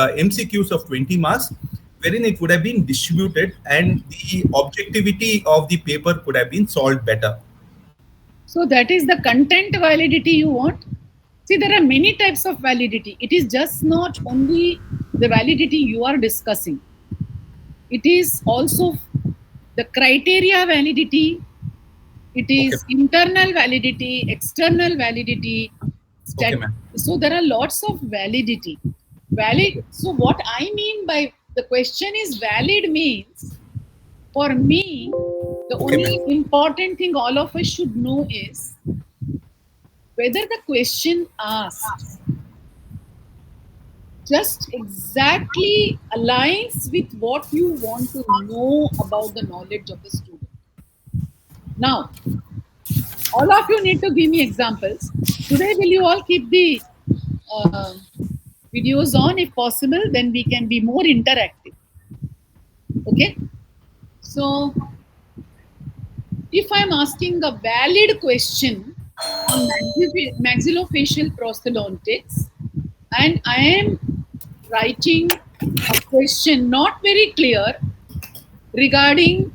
MCQs of 20 marks, wherein it would have been distributed and the objectivity of the paper could have been solved better. So that is the content validity you want. See, there are many types of validity. It is just not only the validity you are discussing. It is also the criteria validity. It is internal validity, external validity. So there are lots of validity. So what I mean by the question is valid means, for me, the only important thing all of us should know is whether the question asked just exactly aligns with what you want to know about the knowledge of the student. Now, all of you need to give me examples. Today, will you all keep the videos on if possible? Then we can be more interactive. Okay? So, if I'm asking a valid question on maxillofacial prosthodontics, and I am writing a question not very clear regarding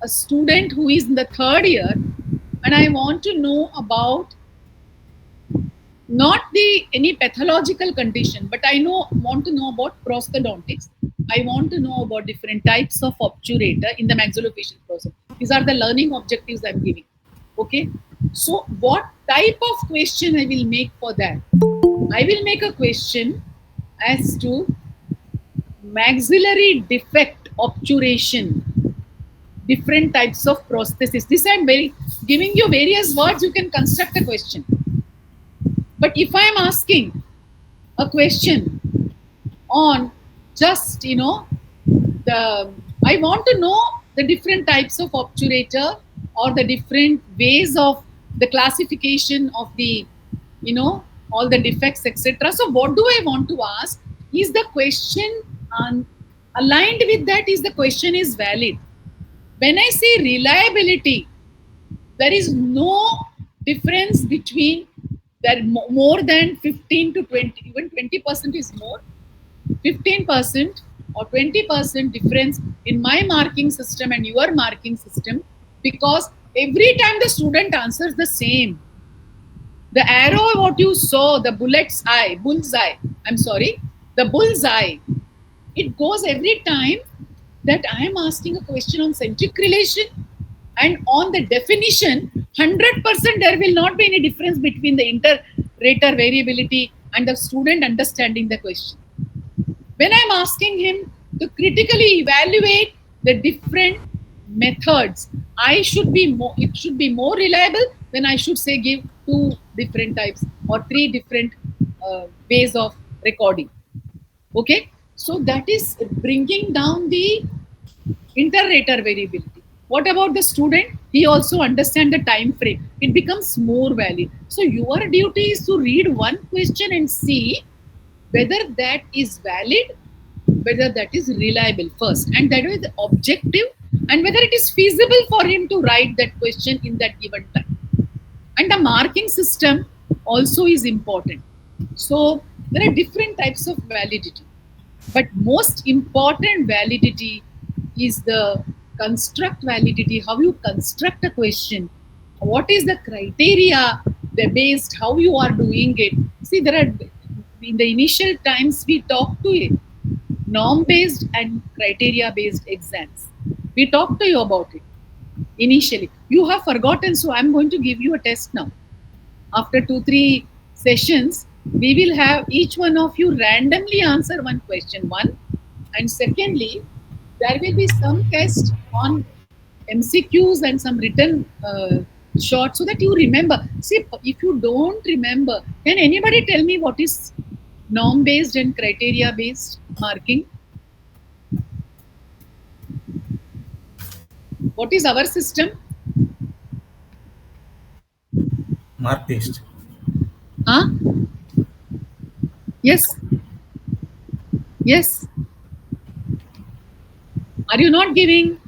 a student who is in the 3rd year, and I want to know about not any pathological condition, but I want to know about prosthodontics. I want to know about different types of obturator in the maxillofacial process. These are the learning objectives I'm giving. Okay. So what type of question I will make for that? I will make a question as to maxillary defect obturation, different types of prosthesis. This I'm giving you various words, you can construct a question. But if I am asking a question on just, I want to know the different types of obturator or the different ways of the classification of the, all the defects, etc. So what do I want to ask? Is the question aligned with that? Is the question is valid? When I say reliability, there is no difference between that more than 15 to 20, even 20% is more, 15% or 20% difference in my marking system and your marking system, because every time the student answers the same. The arrow, what you saw, the bullseye, it goes every time that I am asking a question on centric relation and on the definition. 100% there will not be any difference between the inter-rater variability and the student understanding the question. When I am asking him to critically evaluate the different methods, it should be more reliable, then I should say give 2 different types or 3 different ways of recording. Okay, so that is bringing down the inter-rater variability. What about the student? He also understands the time frame. It becomes more valid. So your duty is to read one question and see whether that is valid, whether that is reliable first, and that is objective, and whether it is feasible for him to write that question in that given time. And the marking system also is important. So there are different types of validity, but most important validity is the construct validity, how you construct a question, what is the criteria based, how you are doing it. See, there are, in the initial times we talk to it, norm based and criteria based exams. We talked to you about it initially. You have forgotten, so I'm going to give you a test now. After 2-3 sessions, we will have each one of you randomly answer one question, one, and secondly, there will be some test on MCQs and some written short, so that you remember. See, if you don't remember, can anybody tell me what is norm based and criteria based marking? What is our system? Mark based. Huh? Yes. Yes. Are you not giving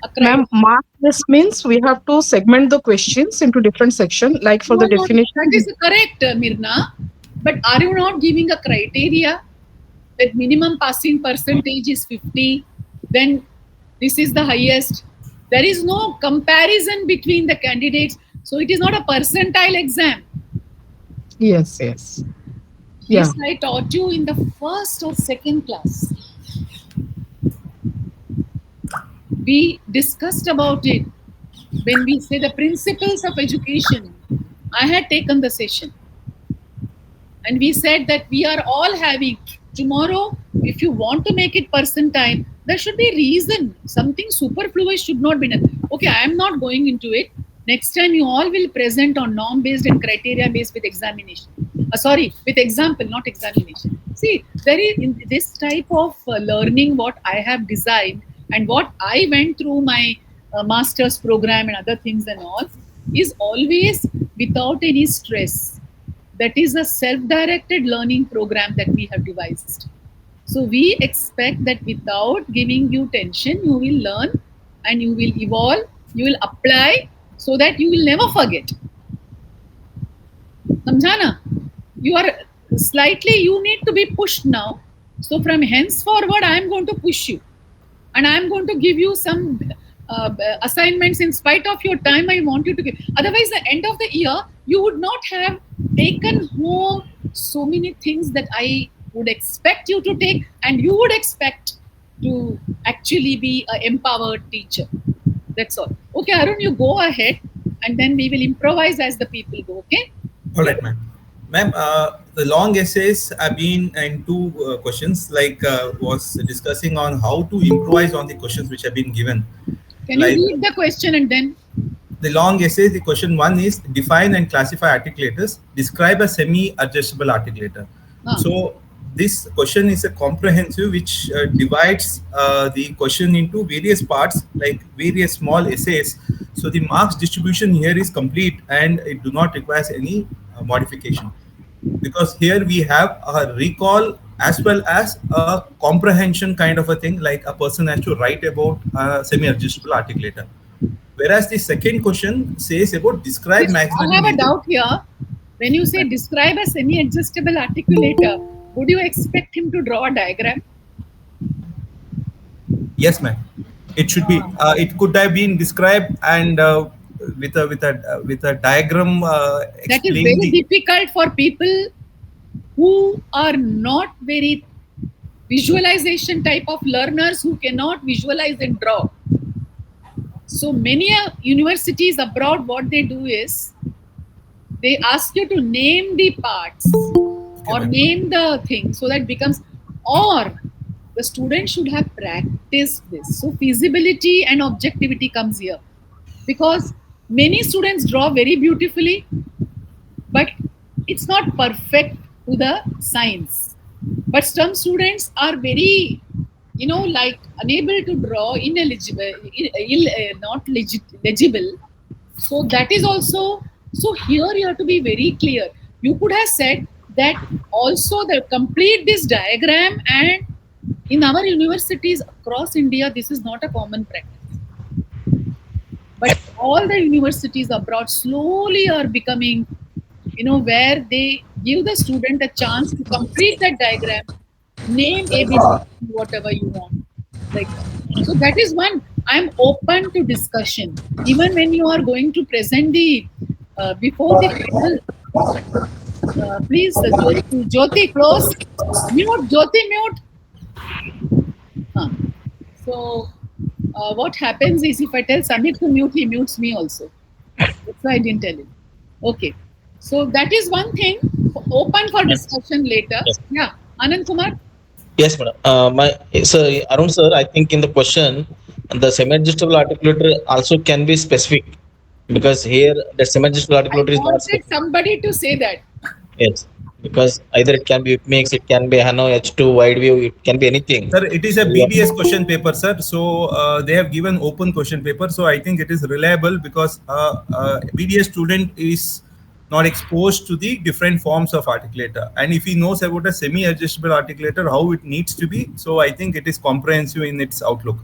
a criteria? Ma'am, mark this means we have to segment the questions into different sections, like for the definition. That is correct, Mirna. But are you not giving a criteria? that minimum passing percentage is 50, then this is the highest. There is no comparison between the candidates. So it is not a percentile exam. Yes, yes. Yeah. This I taught you in the first or second class. We discussed about it when we say the principles of education. I had taken the session and we said that we are all having tomorrow. If you want to make it percentile, there should be reason. Something superfluous should not be done. Okay, I am not going into it. Next time you all will present on norm based and criteria based with examination. Sorry, with example, not examination. See, there is in this type of learning what I have designed and what I went through my master's program and other things and all is always without any stress. That is a self-directed learning program that we have devised. So we expect that without giving you tension, you will learn and you will evolve, you will apply so that you will never forget. Samjhana? You are slightly, you need to be pushed now. So from henceforward, I am going to push you and I am going to give you some assignments in spite of your time I want you to give. Otherwise, the end of the year, you would not have taken home so many things that I would expect you to take, and you would expect to actually be an empowered teacher. That's all. Okay, Arun, you go ahead, and then we will improvise as the people go. Okay. All right, ma'am. Ma'am, the long essays have been in two questions, like was discussing on how to improvise on the questions which have been given. Can you Like read the question and then? the long essays, the question one is define and classify articulators. Describe a semi-adjustable articulator. So this question is a comprehensive which divides the question into various parts, like various small essays. So the marks distribution here is complete and it do not require any modification, because here we have a recall as well as a comprehension kind of a thing, like a person has to write about a semi-adjustable articulator. Whereas the second question says about describe I maximally have a lethal. doubt here. When you say describe a semi-adjustable articulator, would you expect him to draw a diagram? Yes, ma'am. It should be. It could have been described and with a diagram That is explain very the. difficult for people who are not very visualization type of learners who cannot visualize and draw. So many universities abroad, what they do is they ask you to name the parts or ma'am. name the thing, so that becomes, or the student should have practiced this. So feasibility and objectivity comes here, because many students draw very beautifully, but it's not perfect to the science. But some students are very, like unable to draw, ineligible, not legible. So that is also, so here you have to be very clear. You could have said that also the complete this diagram, and in our universities across India, this is not a common practice. But all the universities abroad slowly are becoming, where they give the student a chance to complete that diagram, name ABC, whatever you want, like that. So that is one. I'm open to discussion. Even when you are going to present the before the final, please, Jyoti, close. Mute, Jyoti, mute. So what happens is if I tell Samit to mute, he mutes me also. That's why I didn't tell him. Okay. So that is one thing. Open for discussion later. Yes. Yeah. Anand Kumar? Yes, madam. Arun sir, I think in the question, the semi-adjustable articulator also can be specific, because here the semi-adjustable I articulator is not wanted specific. somebody to say that. Yes, because either it can be mix, it can be Hano H2 wide view, it can be anything. Sir, it is a BDS question paper, sir. So they have given open question paper. So I think it is reliable because BDS student is not exposed to the different forms of articulator. And if he knows about a semi-adjustable articulator, how it needs to be, so I think it is comprehensive in its outlook.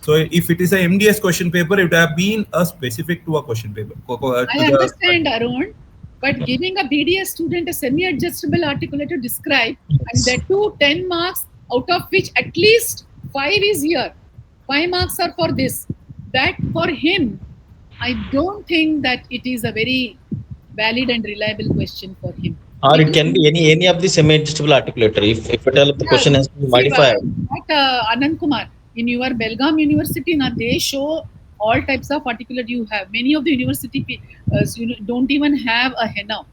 So if it is a MDS question paper, it would have been a specific to a question paper. I understand, Arun, but giving a BDS student a semi-adjustable articulator to describe, and that too 10 marks, out of which at least 5 is here. 5 marks are for this. That for him, I don't think that it is a very valid and reliable question for him. Or it Because can be any of the semi-adjustable articulator. If at all the yeah, question has to be see, modified. Anand Kumar, in your Belgaum University, now they show all types of articulate you have. Many of the university don't even have a henna.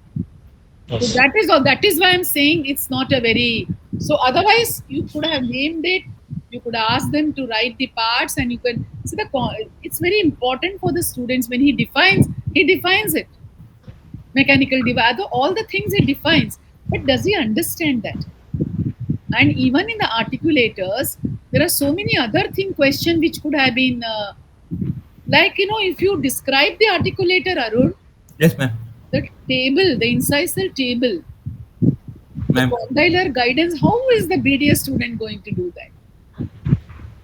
So Yes. that is all. That is why I'm saying it's not a very. So otherwise, you could have named it. You could ask them to write the parts, and you can see It's very important for the students when he defines. He defines it. Mechanical device, all the things he defines. But does he understand that? And even in the articulators, there are so many other thing question which could have been like if you describe the articulator, Arun, Yes, ma'am. the table, the incisal table, the Ma'am. condylar guidance, how is the BDS student going to do that?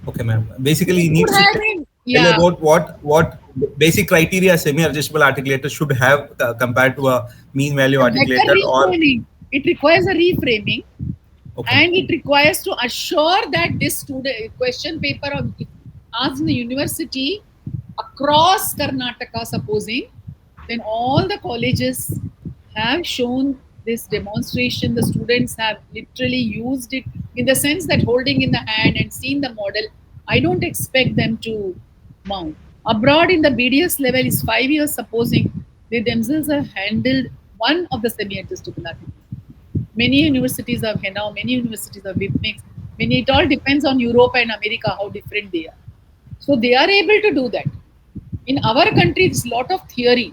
Okay, ma'am. Basically, he It needs could to have been, tell yeah, about what basic criteria semi-adjustable articulator should have compared to a mean value a better articulator or reframing. It requires a reframing, okay. and it requires to assure that this student question paper of asked in the university across Karnataka, supposing, then all the colleges have shown this demonstration. The students have literally used it in the sense that holding in the hand and seen the model. I don't expect them to mount. Abroad in the BDS level is 5 years, supposing they themselves have handled one of the semi-adjustable articles. Many universities have henna, many universities have whip mix. Many, it all depends on Europe and America how different they are. So they are able to do that. In our country, it's a lot of theory.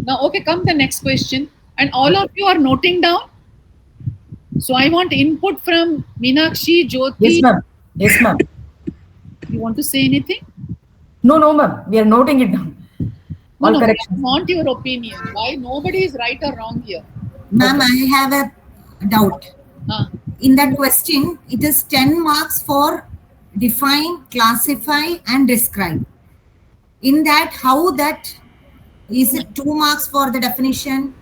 Now, okay, come the next question. And all of you are noting down. So I want input from Meenakshi, Jyoti. Yes, ma'am. Yes, ma'am. You want to say anything? No, ma'am. We are noting it down. No, All no, I corrections. want your opinion. Why nobody is right or wrong here? Ma'am, I have a doubt. Ah, In that question, it is 10 marks for define, classify, and describe. In that, how that is it 2 marks for the definition,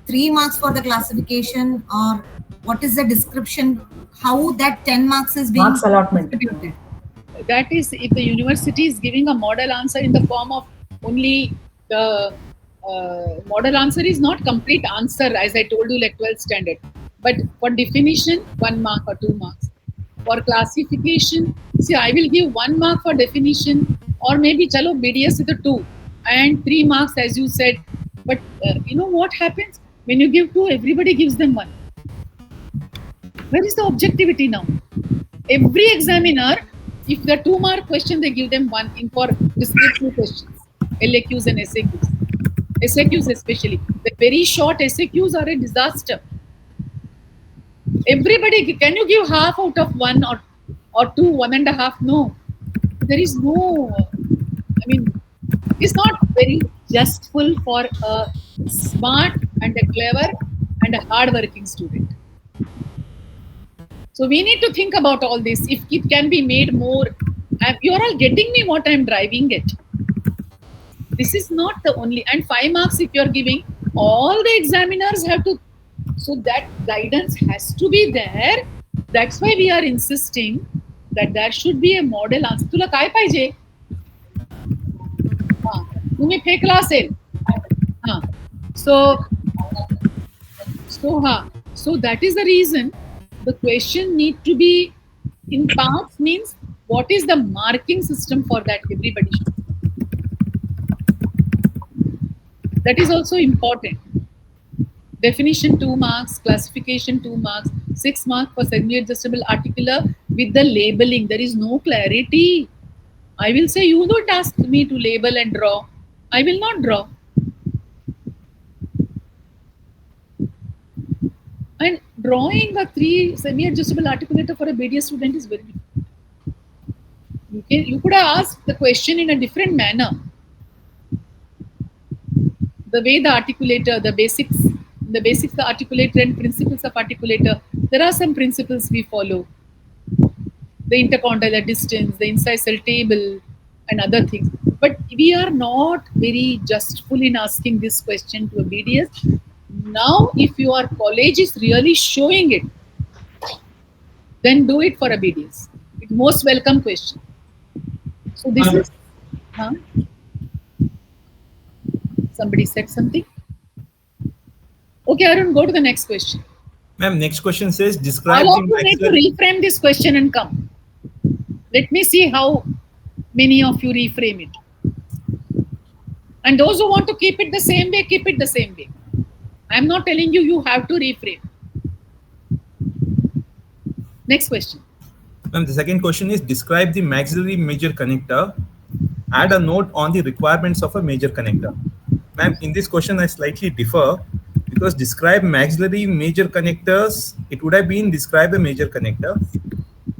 3 marks for the classification, or what is the description? How that 10 marks is being Marks allotment. distributed? that is if the university is giving a model answer in the form of only the model answer is not complete answer, as I told you, like 12th standard. But for definition, 1 mark or 2 marks. For classification, see, I will give 1 mark for definition, or maybe chalo BDS with a 2 and 3 marks, as you said. But you know what happens when you give 2? Everybody gives them 1. Where is the objectivity now? Every examiner, if the 2 mark question, they give them 1 in for descriptive questions, LAQs and SAQs. SAQs especially. The very short SAQs are a disaster. Everybody, can you give half out of 1 or 2, 1.5? No. There is no, I mean, it's not very justful for a smart and a clever and a hard-working student. So we need to think about all this. If it can be made more, you're all getting me what I'm driving at. This is not the only, and 5 marks if you're giving, all the examiners have to, so that guidance has to be there. That's why we are insisting that there should be a model answer. तुला काय पाहिजे? हां, तुम्ही फेकला असेल. हां. So that is the reason the question need to be in parts, means what is the marking system for that everybody should. That is also important. Definition 2 marks, classification 2 marks, 6 marks for semi-adjustable articular with the labeling. There is no clarity. I will say, you don't ask me to label and draw. I will not draw. And drawing a 3 semi-adjustable articulator for a BDS student is very difficult. You could have asked the question in a different manner. The way the articulator, the basics, the articulator and principles of articulator, there are some principles we follow. The intercondylar distance, the incisal table, and other things. But we are not very justful in asking this question to a BDS. Now, if your college is really showing it, then do it for a BDS. It's most welcome question. So this is, huh? Somebody said something. Okay, Arun, go to the next question. Ma'am, next question says describe All the of you need to maxillary. reframe this question and come. Let me see how many of you reframe it. And those who want to keep it the same way, keep it the same way. I'm not telling you, you have to reframe. Next question. Ma'am, the second question is describe the maxillary major connector. Add a note on the requirements of a major connector. Ma'am, in this question, I slightly differ because describe maxillary major connectors, it would have been describe a major connector.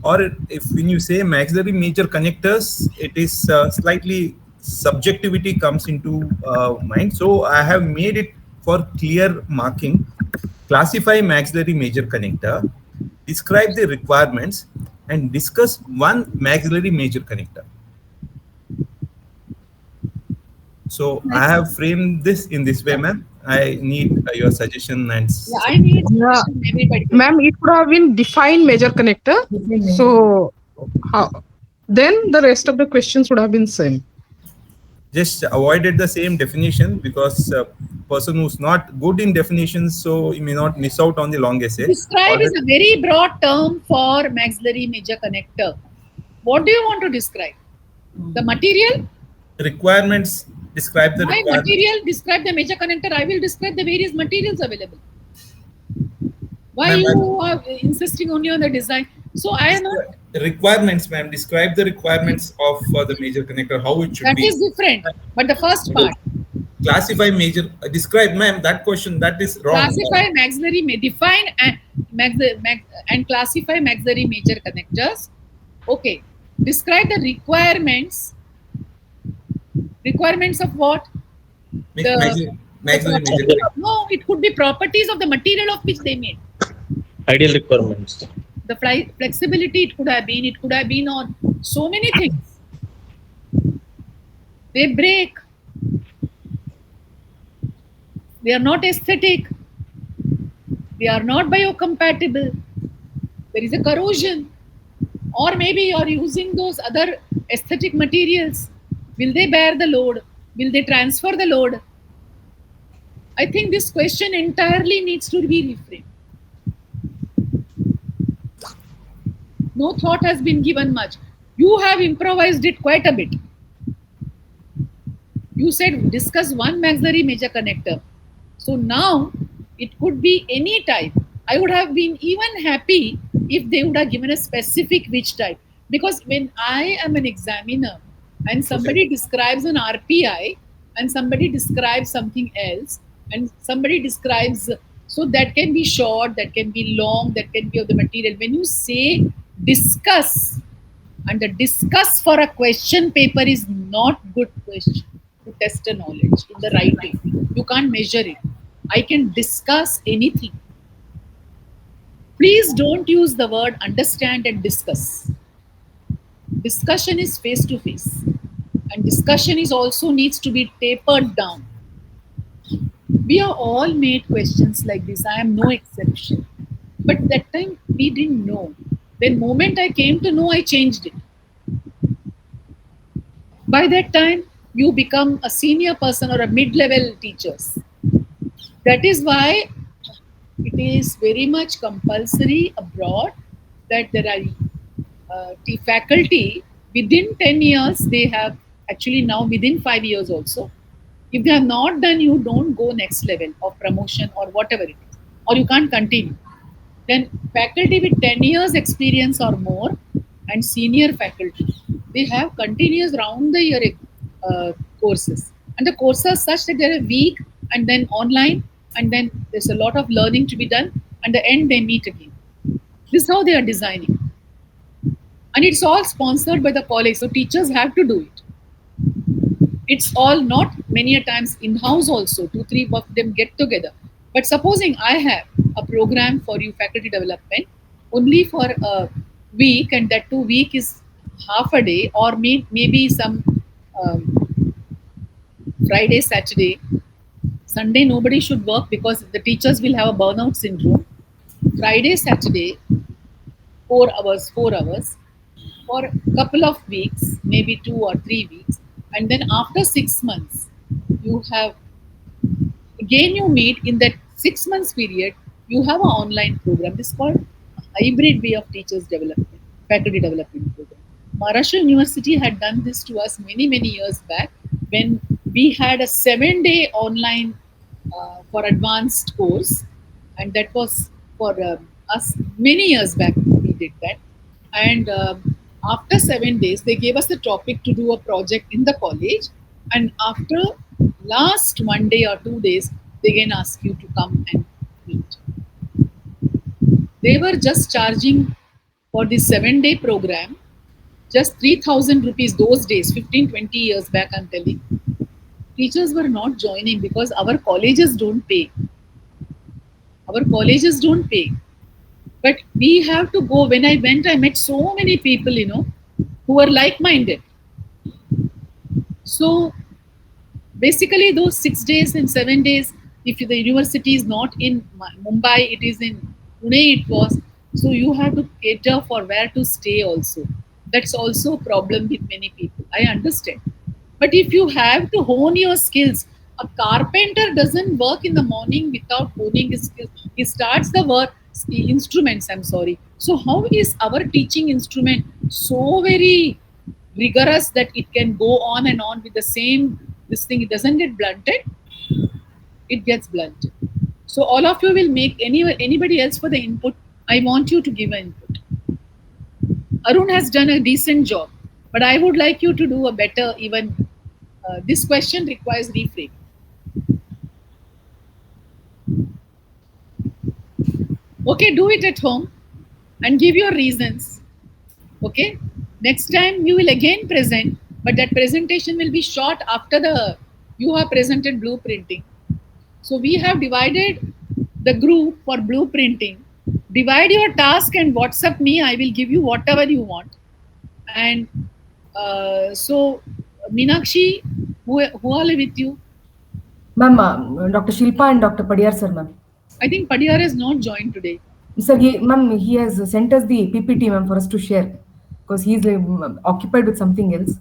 Or if when you say maxillary major connectors, it is slightly subjectivity comes into mind. So I have made it for clear marking. Classify maxillary major connector, describe the requirements, and discuss one maxillary major connector. So I have framed this in this way, ma'am. I need your suggestion and. Yeah, I need Yeah. suggestion, everybody. Ma'am, it could have been define major connector. So how, then the rest of the questions would have been same. Just avoided the same definition because person who's not good in definitions, so he may not miss out on the long essay. Describe is a very broad term for maxillary major connector. What do you want to describe? The material? Requirements, describe the My requirements. material, describe the major connector. I will describe the various materials available. Why Ma'am, you are insisting only on the design? So I am not. Requirements, ma'am. Describe the requirements of the major connector, how it should That be. is different. But the first part. Classify major. Describe, ma'am. That question that is wrong. Classify maxillary, define and classify maxillary major connectors. Okay. Describe the requirements. Requirements of what? Maxillary major Properties connector. of- no, it could be properties of the material of which they made. Ideal requirements. The flexibility it could have been on so many things. They break. They are not aesthetic. They are not biocompatible. There is a corrosion. Or maybe you are using those other aesthetic materials. Will they bear the load? Will they transfer the load? I think this question entirely needs to be reframed. No thought has been given much. You have improvised it quite a bit. You said discuss one maxillary major connector. So now it could be any type. I would have been even happy if they would have given a specific which type. Because when I am an examiner and somebody describes an RPI and somebody describes something else and somebody describes, so that can be short, that can be long, that can be of the material. When you say discuss, and the discuss for a question paper is not good question to test a knowledge in the right way. You can't measure it. I can discuss anything. Please don't use the word understand and discuss. Discussion is face to face, and discussion is also needs to be tapered down. We are all made questions like this. I am no exception. But that time we didn't know. The moment I came to know, I changed it. By that time, you become a senior person or a mid-level teachers. That is why it is very much compulsory abroad that there are faculty within 10 years, they have actually now within 5 years also. If they have not done, you don't go next level of promotion or whatever it is, or you can't continue. Then faculty with 10 years experience or more and senior faculty, they have continuous round the year courses. And the courses are such that they're a week and then online and then there's a lot of learning to be done. And the end they meet again. This is how they are designing. And it's all sponsored by the college. So teachers have to do it. It's all not many a times in-house also, 2-3 of them get together. But supposing I have a program for you faculty development only for a week and that 2 week is half a day or maybe some Friday, Saturday, Sunday nobody should work because the teachers will have a burnout syndrome. Friday, Saturday, 4 hours, 4 hours for a couple of weeks, maybe 2 or 3 weeks, and then after 6 months, you have again you meet in that 6 months period. You have an online program. This is called hybrid way of teachers development, faculty development program. Maharashtra University had done this to us many years back when we had a 7 day online for advanced course, and that was for us many years back. We did that, and after 7 days, they gave us the topic to do a project in the college, and after last 1 day or 2 days, they again ask you to come and meet. They were just charging for this 7 day program just 3,000 rupees those days, 15-20 years back, I'm telling. Teachers were not joining because our colleges don't pay. Our colleges don't pay. But we have to go. When I went, I met so many people, who were like minded. So basically, those 6 days and 7 days, if the university is not in Mumbai, it is in Pune, it was. So you have to cater for where to stay also. That's also a problem with many people. I understand. But if you have to hone your skills, a carpenter doesn't work in the morning without honing his skills. He starts the work, instruments, I'm sorry. So how is our teaching instrument so very rigorous that it can go on and on with the same this thing? It doesn't get blunted. It gets blunted. So all of you will make anybody else for the input. I want you to give an input. Arun has done a decent job, but I would like you to do a better even. This question requires reframe. Okay, do it at home and give your reasons. Okay, next time you will again present, but that presentation will be short after you have presented blueprinting. So we have divided the group for blueprinting. Divide your task and WhatsApp me. I will give you whatever you want. And so Meenakshi, who all are with you? Ma'am, Dr. Shilpa and Dr. Padiyar sir, ma'am. I think Padiyar has not joined today. Sir, he has sent us the PPT, ma'am, for us to share because he's occupied with something else.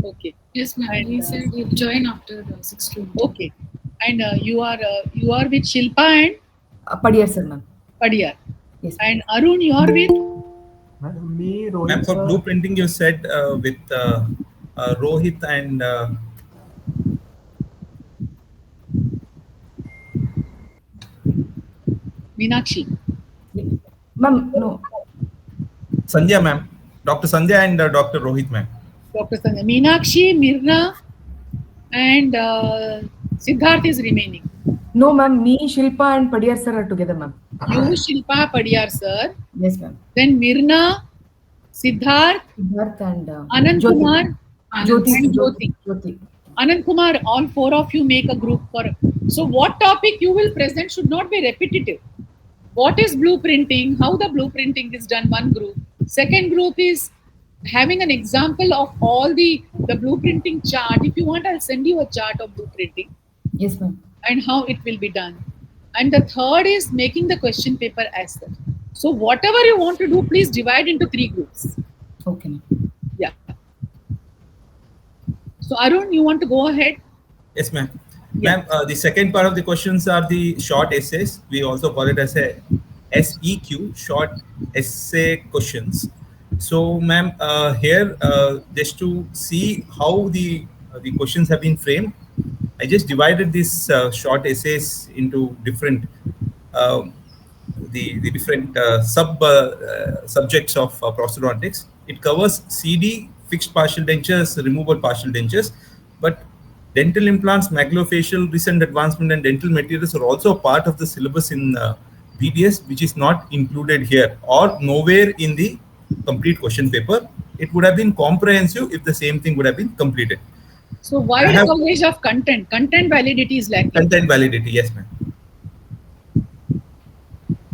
Okay. Yes, ma'am. He said he'll join after 6 to 8. Okay. And you are with Shilpa and Padiyar sir, ma'am. Padiyar. Yes. And Arun, you are with? Ma'am, for blueprinting, you said with Rohit and Meenakshi. Ma'am, no. Sandhya, ma'am. Dr. Sandhya and Dr. Rohit, ma'am. Dr. Sandhya. Meenakshi, Mirna, and Siddharth is remaining. No, ma'am. Me, Shilpa, and Padiyar sir are together, ma'am. You, Shilpa, Padiyar sir. Yes, ma'am. Then Mirna, Siddharth, and Anand Kumar, Jyoti. Jyoti. Anand Kumar, all four of you make a group for. So what topic you will present should not be repetitive. What is blueprinting? How the blueprinting is done? One group. Second group is having an example of all the blueprinting chart. If you want, I'll send you a chart of blueprinting. Yes, ma'am. And how it will be done. And the third is making the question paper as such. So whatever you want to do, please divide into 3 groups. Okay, ma'am. Yeah. So Arun, you want to go ahead? Yes, ma'am. Yeah. Ma'am, the second part of the questions are the short essays. We also call it as a SEQ, short essay questions. So, ma'am, here just to see how the questions have been framed, I just divided these short essays into different the different subjects of prosthodontics. It covers CD, fixed partial dentures, removable partial dentures, but dental implants, maxillofacial, recent advancement, and dental materials are also part of the syllabus in BDS, which is not included here or nowhere in the complete question paper. It would have been comprehensive if the same thing would have been completed. So wide coverage of content. Content validity is lacking. Content validity, yes, ma'am.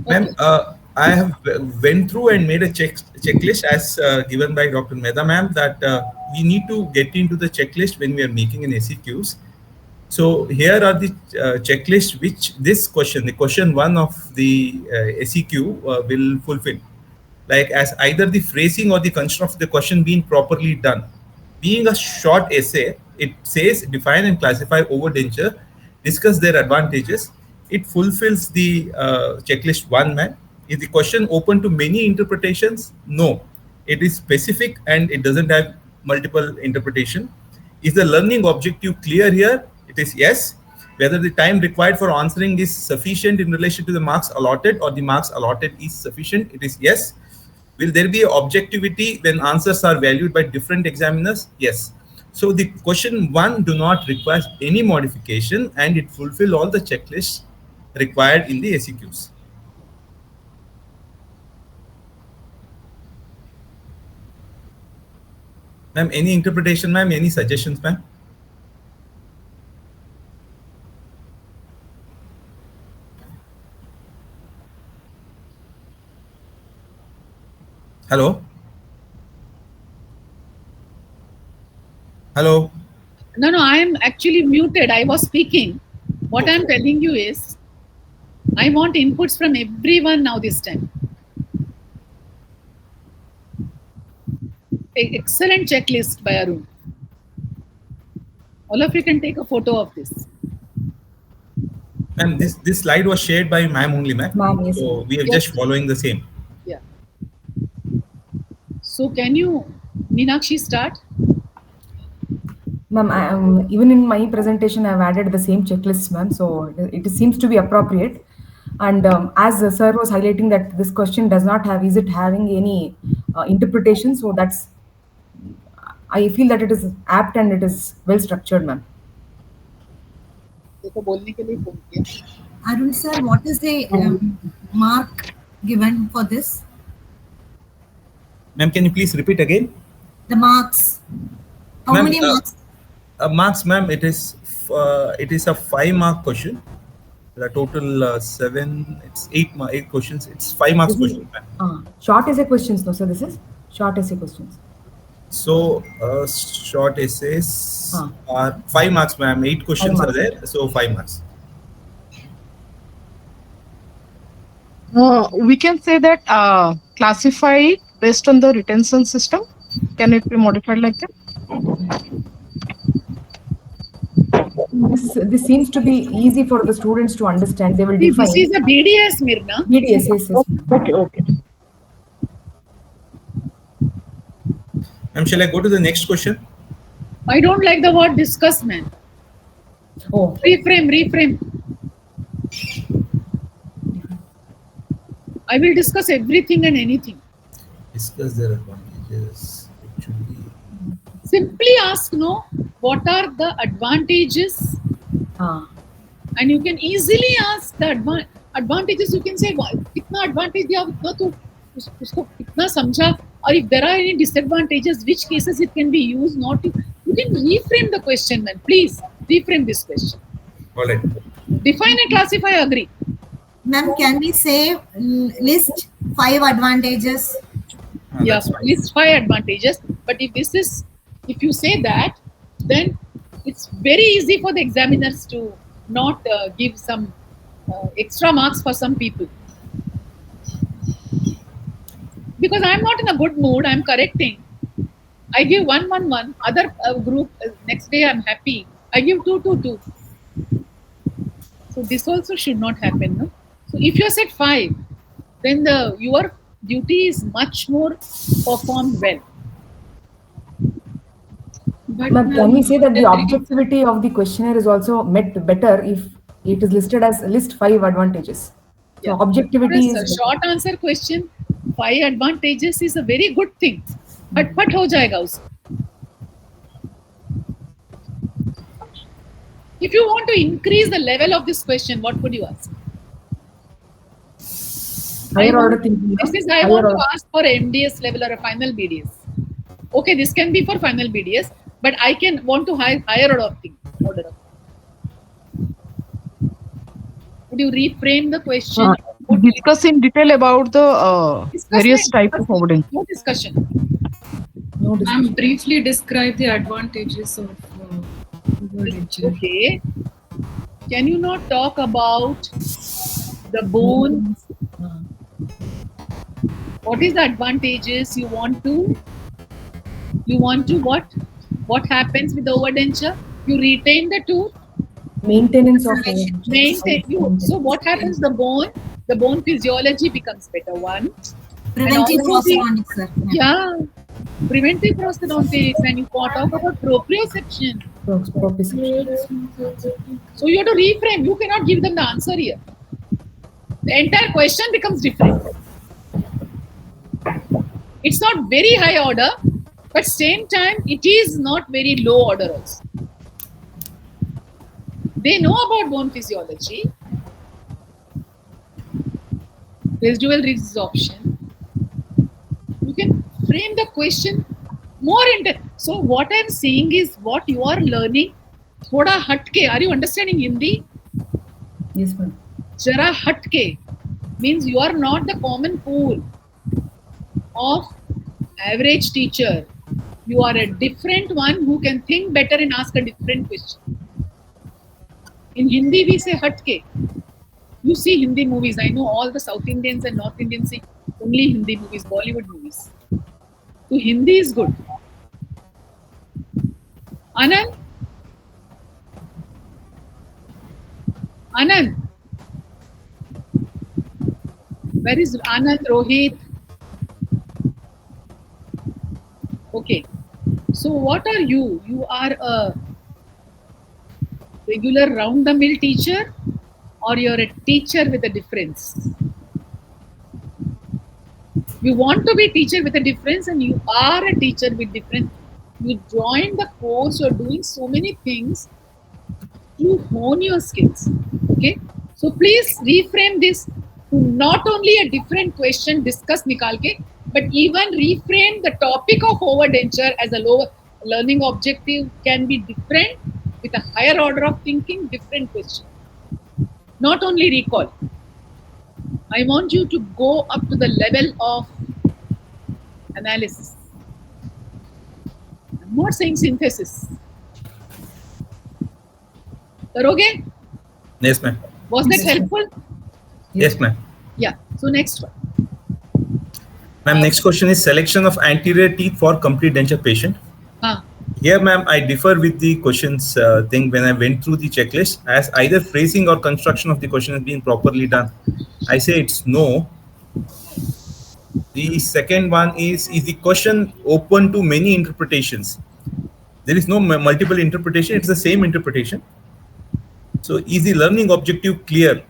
Okay. Ma'am, I have went through and made a checklist as given by Dr. Mehta, ma'am, that we need to get into the checklist when we are making an SEQs. So here are the checklists which this question, the question 1 of the SEQ will fulfill. like as either the phrasing or the construct of the question being properly done. Being a short essay, it says define and classify overdenture, discuss their advantages. It fulfills the checklist one, man. Is the question open to many interpretations? No. It is specific and it doesn't have multiple interpretation. Is the learning objective clear here? It is yes. Whether the time required for answering is sufficient in relation to the marks allotted or the marks allotted is sufficient? It is yes. Will there be objectivity when answers are valued by different examiners? Yes. So the question one do not require any modification and it fulfill all the checklists required in the SEQs. Ma'am, any interpretation, ma'am? Any suggestions, ma'am? Hello? Hello? No, I am actually muted. I was speaking. What I'm telling you is, I want inputs from everyone now this time. Excellent checklist by Arun. All of you can take a photo of this. Ma'am, this slide was shared by ma'am only, ma'am. Ma'am, yes. So we are Yes. just following the same. Yeah. So can you, Meenakshi, start? Ma'am, even in my presentation, I've added the same checklist, ma'am. So it seems to be appropriate. And as sir was highlighting that this question does not have, is it having any interpretation? So that's, I feel that it is apt and it is well structured, ma'am. देखो बोलने के लिए phone किया. Arun sir, what is the mark given for this? Ma'am, can you please repeat again? The marks. How Ma'am, many marks? Marks, ma'am, it is a 5-mark question. The total 7, it's 8 questions. It's 5 marks question, ma'am. Short essay questions, no, sir. This is short essay questions. So short essays are 5 marks, ma'am. 8 questions are there, so 5 marks. We can say that classify based on the retention system. Can it be modified like that? This seems to be easy for the students to understand. They will define. This is a BDS, Mirna. BDS, yes. Okay. Ma'am, shall I go to the next question? I don't like the word discuss, man. Oh, Reframe. I will discuss everything and anything. Discuss their advantages. It should be. Simply ask, no, what are the advantages? And you can easily ask the advantages. You can say, कितना advantage दिया, उतना तो उसको कितना समझा. Or if there are any disadvantages, which cases it can be used, not to. You can reframe the question, man. Please reframe this question. All right. Define and classify, agree. Ma'am, can we say list 5 advantages? Yeah, That's fine. list 5 advantages. But if you say that, then it's very easy for the examiners to not give some extra marks for some people. Because I'm not in a good mood, I'm correcting. I give 1, 1, 1. Other group, next day I'm happy. I give 2, 2, 2. So this also should not happen. No? So if you set 5, then your duty is much more performed well. But ma'am, can we say that the objectivity of the questionnaire is also met better if it is listed as list 5 advantages? So objectivity A is short answer question, 5 advantages is a very good thing. But हो जाएगा उसको. If you want to increase the level of this question, what would you ask? higher order thinking. This is I want to ask for MDS level or a final BDS. Okay, this can be for final BDS, but I can want to higher order of thing. Would you reframe the question? Discuss in detail about the various types of evidence. No discussion. Ma'am, briefly describe the advantages of overdenture. Okay. Can you not talk about the bone? What is the advantages? You want to what happens with the overdenture? You retain the tooth. Maintenance of Maintain you. So what happens? The bone physiology becomes better. One. Preventive And also prosthodontics, sir. yeah, preventive prosthodontics, and you talk about proprioception. So you have to reframe. You cannot give them the answer here. The entire question becomes different. It's not very high order, but same time it is not very low order also. They know about bone physiology, residual resorption. You can frame the question more into. So what I'm saying is what you are learning. Thoda hatke. Are you understanding Hindi? Yes, ma'am. Jara hatke means you are not the common pool of average teacher. You are a different one who can think better and ask a different question. In Hindi, we say hatke. You see Hindi movies. I know all the South Indians and North Indians see only Hindi movies, Bollywood movies. So Hindi is good. Anand? Anand? Where is Anand, Rohit? Okay. So what are you? You are a regular round-the-mill teacher, or you're a teacher with a difference? You want to be a teacher with a difference, and you are a teacher with difference. You join the course, you're doing so many things to hone your skills. Okay, so please reframe this to not only a different question, discuss nikal ke, but even reframe the topic of overdenture as a lower learning objective can be different with a higher order of thinking, different question. Not only recall. I want you to go up to the level of analysis. I'm not saying synthesis. Karoge? Yes, ma'am. Was that helpful? Yes, ma'am. Yeah. So next one. Ma'am, next question is selection of anterior teeth for complete denture patient. Here, ma'am, I differ with the questions thing when I went through the checklist, as either phrasing or construction of the question has been properly done. I say it's no. The second one is the question open to many interpretations? There is no multiple interpretation, it's the same interpretation. So is the learning objective clear?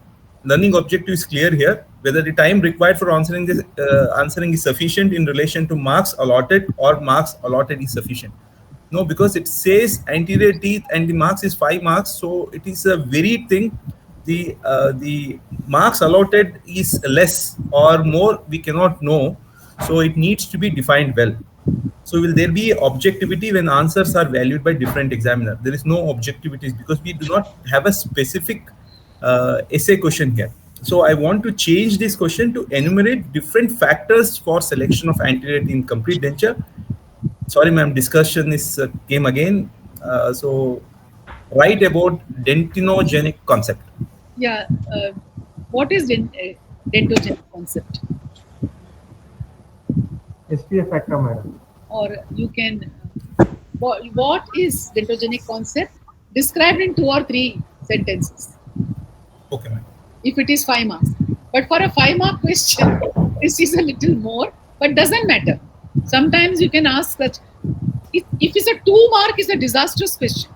Learning objective is clear here. Whether the time required for answering this answering is sufficient in relation to marks allotted, or marks allotted is sufficient. No, because it says anterior teeth and the marks is 5 marks. So it is a very thing. The marks allotted is less or more, we cannot know. So it needs to be defined well. So will there be objectivity when answers are valued by different examiner? There is no objectivity because we do not have a specific essay question here. So I want to change this question to enumerate different factors for selection of anterior teeth in complete denture. Sorry, ma'am, discussion is came again. So write about dentinogenic concept. Yeah. What is dentogenic concept? SPF factor, madam. Or you can, what is dentogenic concept? Described in 2 or 3 sentences. Okay, ma'am. If it is 5 marks. But for a 5-mark question, this is a little more, but doesn't matter. Sometimes you can ask that. If it's a 2-mark, it's a disastrous question.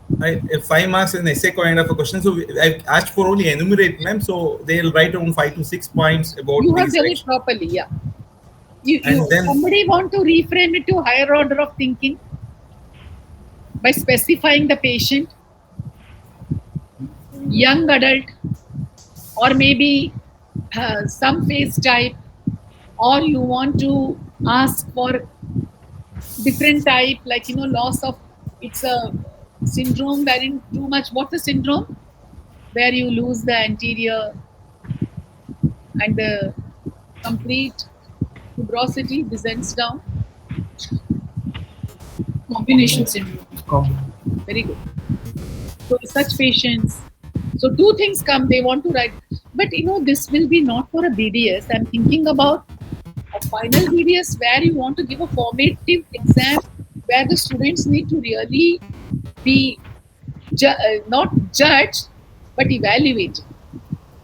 Right, 5 marks is an essay kind of a question. So I asked for only enumerate, ma'am. So they'll write around 5 to 6 points about. You have done it properly, yeah. Then, somebody want to reframe it to higher order of thinking by specifying the patient, young adult, or maybe some face type, or you want to ask for different type, like loss of, it's a syndrome wherein too much. What's the syndrome? Where you lose the anterior and the complete tuberosity descends down. Combination syndrome. Very good. So such patients. So 2 things come, they want to write. But this will be not for a BDS. I'm thinking about final BDS where you want to give a formative exam where the students need to really be not judged but evaluated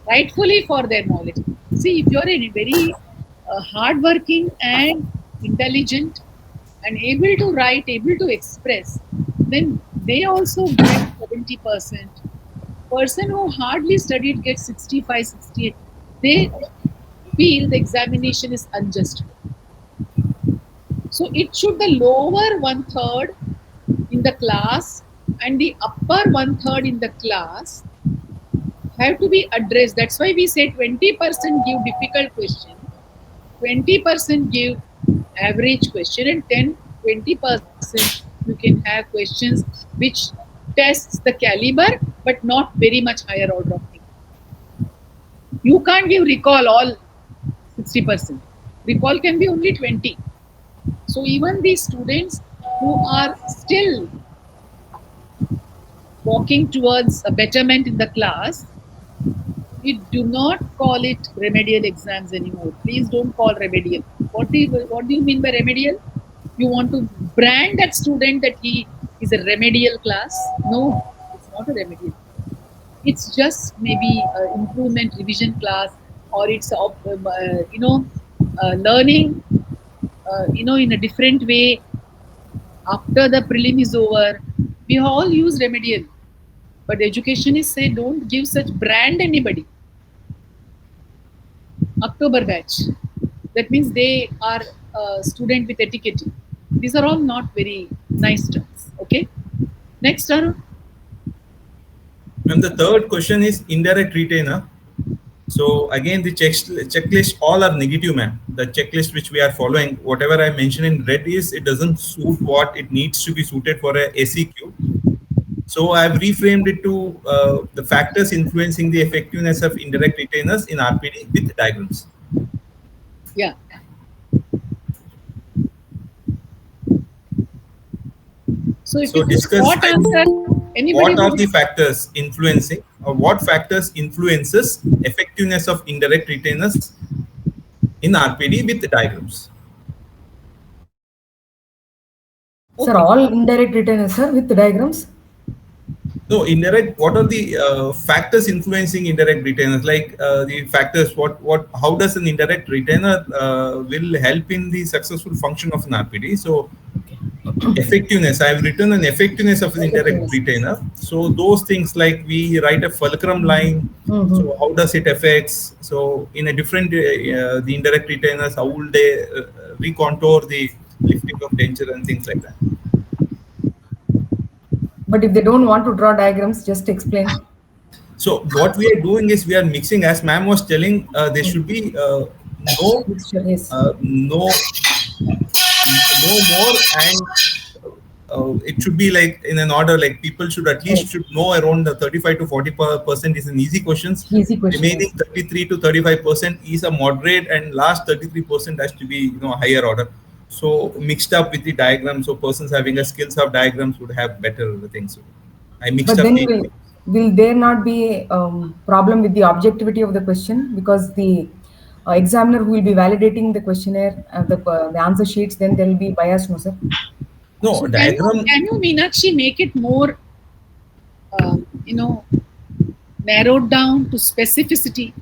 rightfully for their knowledge. See, if you're a very hardworking and intelligent and able to write, able to express, then they also get 70%. Person who hardly studied gets 65, 68. They feel the examination is unjust. So it should the lower one third in the class and the upper one third in the class have to be addressed. That's why we say 20% give difficult question, 20% give average question, and 20% you can have questions which tests the caliber but not very much higher order of thing. You can't give recall all 60%. Recall can be only 20. So even these students who are still walking towards a betterment in the class, we do not call it remedial exams anymore. Please don't call remedial. What do you mean by remedial? You want to brand that student that he is a remedial class? No, it's not a remedial. It's just maybe an improvement revision class, or it's learning in a different way after the prelim is over. We all use remedial, but educationists say don't give such brand anybody. October batch, that means they are a student with etiquette. These are all not very nice terms. Okay, next Arun. And the third question is indirect retainer. So again, the checklist all are negative, ma'am. The checklist which we are following, whatever I mentioned in red is it doesn't suit what it needs to be suited for a ACQ. So I've reframed it to the factors influencing the effectiveness of indirect retainers in RPD with diagrams. Yeah. So if you discuss what answer, anybody what are the factors influencing, or what factors influences effectiveness of indirect retainers in RPD with diagrams? Sir, all indirect retainers, sir, with the diagrams? No, indirect. What are the factors influencing indirect retainers? Like the factors, how does an indirect retainer will help in the successful function of an RPD? So, effectiveness. I have written an effectiveness of an indirect retainer. So those things like we write a fulcrum line. So how does it affects? So in a different the indirect retainers, how will they recontour the lifting of danger and things like that? But if they don't want to draw diagrams, just explain. So what we are doing is we are mixing, as ma'am was telling, there should be no more, and it should be like in an order, like people should at least should know around the 35 to 40% is an easy questions. Remaining 33 to 35% is a moderate, and last 33% has to be higher order. So mixed up with the diagram, so persons having a skills of diagrams would have better things. I mixed but up. Then will there not be problem with the objectivity of the question, because the examiner who will be validating the questionnaire, the answer sheets, then there will be bias, no sir? No, so diagram. Can you Meenakshi make it more, narrowed down to specific?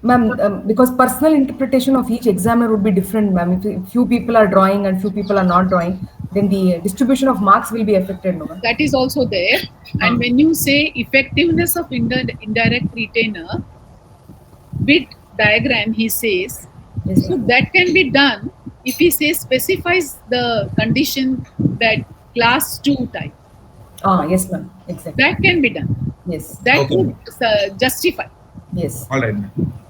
Ma'am, because personal interpretation of each examiner would be different, ma'am. If few people are drawing and few people are not drawing, then the distribution of marks will be affected, no, ma'am? That is also there. And when you say effectiveness of indirect retainer with diagram, he says, yes, so that can be done if he says specifies the condition that class 2 type. Yes, ma'am. Exactly. That can be done. Yes. That would justify. Yes. All right.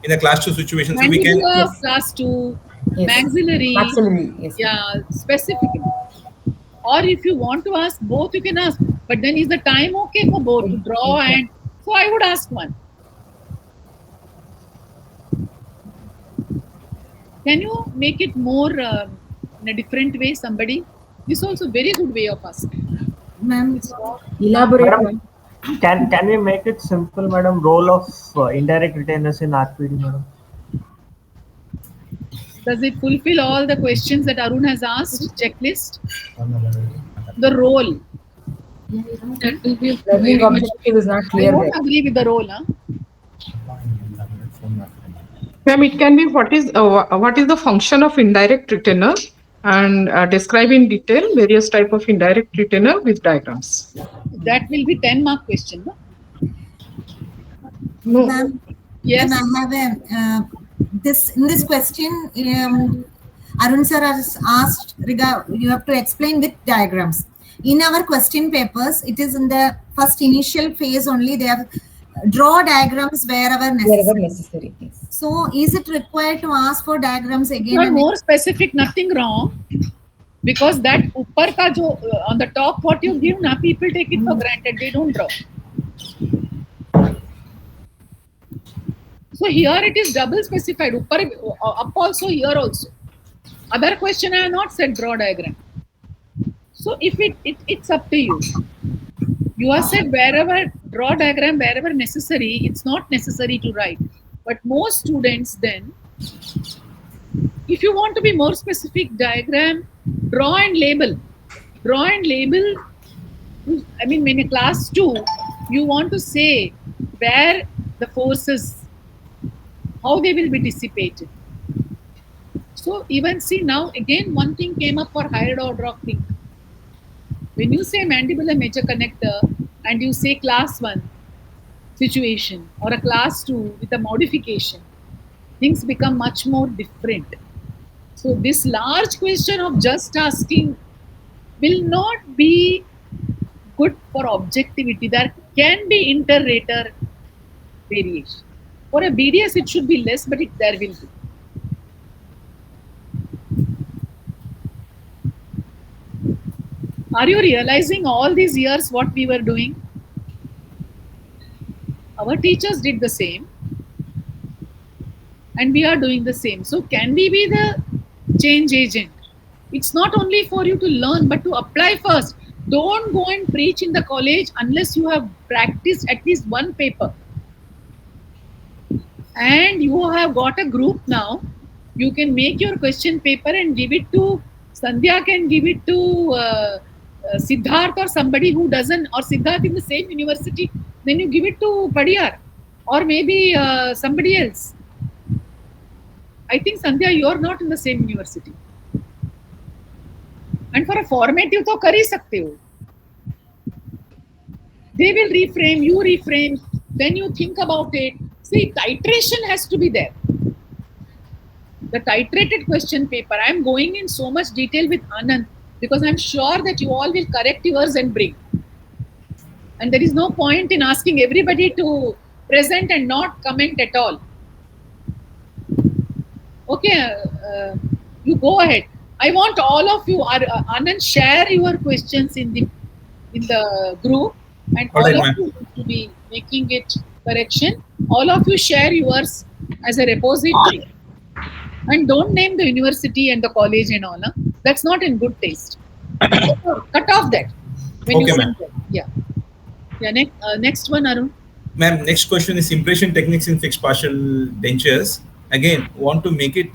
In a class 2 situation, so we can do a class 2 maxillary. Yes. Yeah, specifically. Or if you want to ask both, you can ask. But then is the time okay for both to draw? And so I would ask one. Can you make it more in a different way, somebody? This is also a very good way of asking. Ma'am, elaborate. Madam, can we make it simple, madam? Role of indirect retainers in RPD, madam? Does it fulfill all the questions that Arun has asked? Checklist. The role. That will be Learning very much. objective is not I clear don't there. agree with the role. Huh? Ma'am, it can be what is the function of indirect retainer and describe in detail various type of indirect retainer with diagrams. That will be 10-mark question. No? No, Ma'am, Yes. ma'am, I have a this question. Arun sir has asked you have to explain with diagrams. In our question papers, it is in the first initial phase only. They have draw diagrams wherever Wherever necessary. necessary. Yes. So, is it required to ask for diagrams If again you are and more specific, nothing wrong. Because that upar ka jo, on the top, what you give, na, people take it for granted. They don't draw. So here it is double specified. Upar, up also, here also. Other question I have not said draw diagram. So if it's up to you. You have said wherever draw diagram, wherever necessary, it's not necessary to write. But most students then, if you want to be more specific, diagram, draw and label. Draw and label, I mean, in a class 2, you want to say where the forces, how they will be dissipated. So even see now, again, one thing came up for higher order of thing. When you say mandibular major connector and you say class 1 situation or a class 2 with a modification, things become much more different. So this large question of just asking will not be good for objectivity. There can be inter-rater variation. For a BDS, it should be less, but there will be. Are you realizing all these years what we were doing? Our teachers did the same. And we are doing the same. So can we be the change agent? It's not only for you to learn, but to apply first. Don't go and preach in the college unless you have practiced at least one paper. And you have got a group now. You can make your question paper and give it to Sandhya, can give it to Siddharth or somebody who doesn't, or Siddharth in the same university. Then you give it to Padiyar or maybe somebody else. I think Sandhya, you are not in the same university. And for a formative, तो कर ही सकते हो. They will reframe, you reframe, then you think about it. See, titration has to be there. The titrated question paper, I am going in so much detail with Anand because I am sure that you all will correct yours and bring. And there is no point in asking everybody to present and not comment at all. Okay, you go ahead. I want all of you, Anand, share your questions in the group, and all right, of ma'am. you to be making it correction. All of you share yours as a repository, and don't name the university and the college and all. Huh? That's not in good taste. Cut off that when Okay, you ma'am. send that. Yeah. Yeah. Next one, Arun. Ma'am, next question is impression techniques in fixed partial dentures. Again, want to make it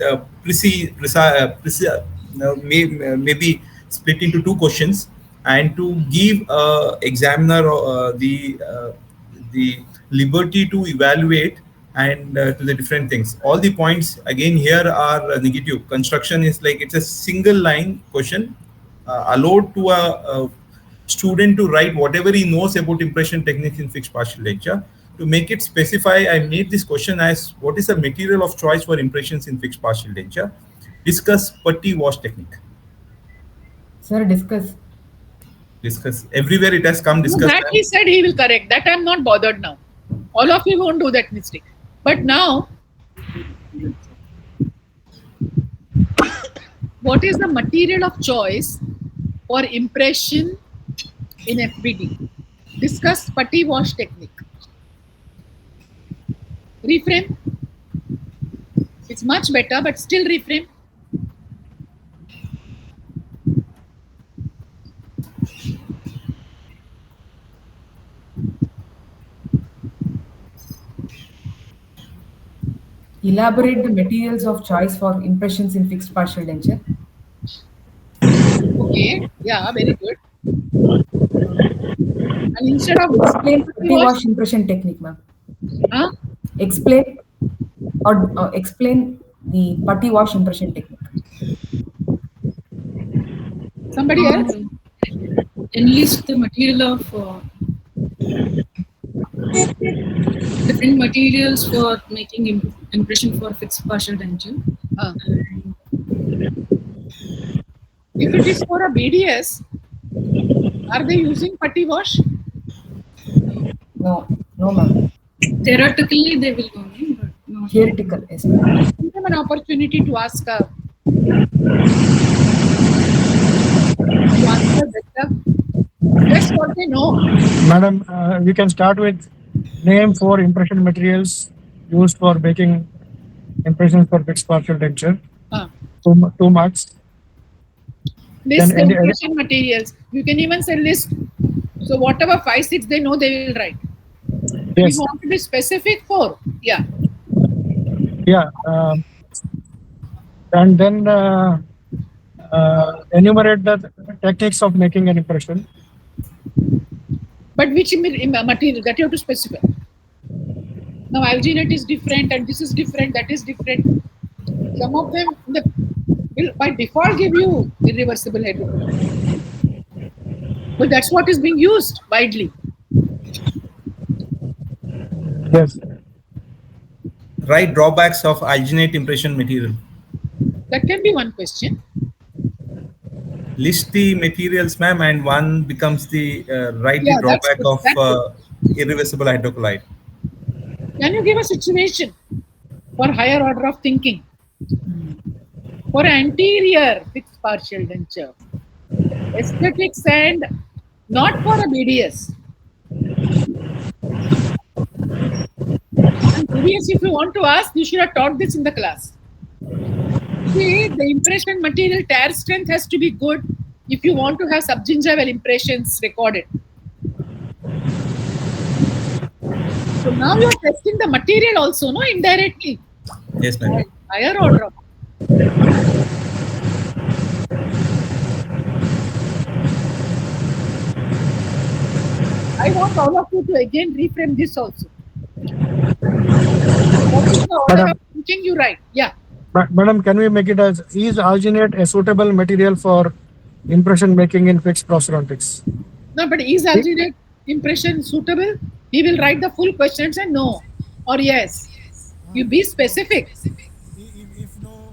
maybe split into two questions and to give examiner the liberty to evaluate and to the different things. All the points again here are negative. Construction is like it's a single line question allowed to a student to write whatever he knows about impression techniques in fixed partial denture. To make it specify, I made this question as what is the material of choice for impressions in fixed partial denture? Discuss putty wash technique. Sir, discuss. Discuss. Everywhere it has come, discuss. That he said he will correct. That I'm not bothered now. All of you won't do that mistake. But now, what is the material of choice for impression in FBD? Discuss putty wash technique. Reframe. It's much better, but still reframe. Elaborate the materials of choice for impressions in fixed partial denture. Okay, yeah, very good. And instead of Explain putty wash impression technique, ma'am. huh? Explain or explain the putty wash impression technique. Somebody else? Enlist the material of different materials for making impression for fixed partial denture. Huh. If it is for a BDS, are they using putty wash? No, no, ma'am. Theoretically, they will go in, but not. Theoretical, yes, ma'am. Give them an opportunity to answer better. That's what they know. Madam, we can start with name 4 impression materials used for making impressions for fixed partial denture. Huh. 2 marks. List the Then impression materials. You can even say list. So whatever 5, 6 they know, they will write. Yes. You want to be specific for? Yeah. Yeah. And then enumerate the techniques of making an impression. But which material that you have to specify. Now alginate is different and this is different, that is different. Some of them will by default give you irreversible hydrocolloid. But that's what is being used widely. Yes. Write drawbacks of alginate impression material. That can be one question. List the materials, ma'am, and one becomes the write the drawback of irreversible hydrocolloid. Can you give a situation for higher order of thinking? For anterior fixed partial denture, aesthetics and not for a BDS. And BDS, if you want to ask, you should have taught this in the class. See, the impression material tear strength has to be good if you want to have subgingival impressions recorded. So now you are testing the material also, no, indirectly. Yes, ma'am. Higher order of. I want all of you to again reframe this also. What is the order of thinking you write? Yeah. Madam, can we make it as is alginate a suitable material for impression making in fixed prosthodontics? No, but is alginate impression suitable? He will write the full question and say no or yes. You be specific.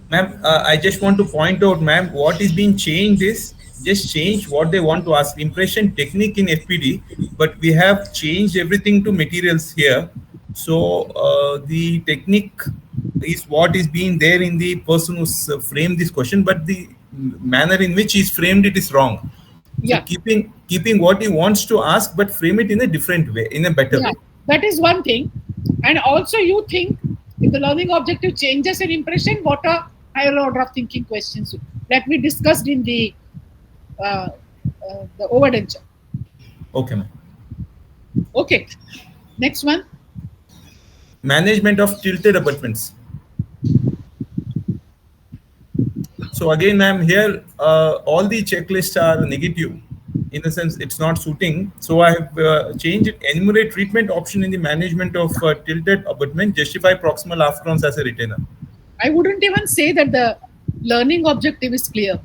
Ma'am, I just want to point out, ma'am, what is being changed is just change what they want to ask. Impression technique in FPD, but we have changed everything to materials here. So the technique is what is being there in the person who's framed this question, but the manner in which he's framed it is wrong. Yeah. So keeping what he wants to ask, but frame it in a different way, in a better way. That is one thing. And also you think if the learning objective changes an impression, what are higher order of thinking questions that we discussed in the overdenture. Okay, ma'am. Okay. Next one. Management of tilted abutments. So again, ma'am, here all the checklists are negative. In the sense, it's not suiting. So I have changed it. Enumerate treatment option in the management of tilted abutment. Justify proximal afferents as a retainer. I wouldn't even say that the learning objective is clear.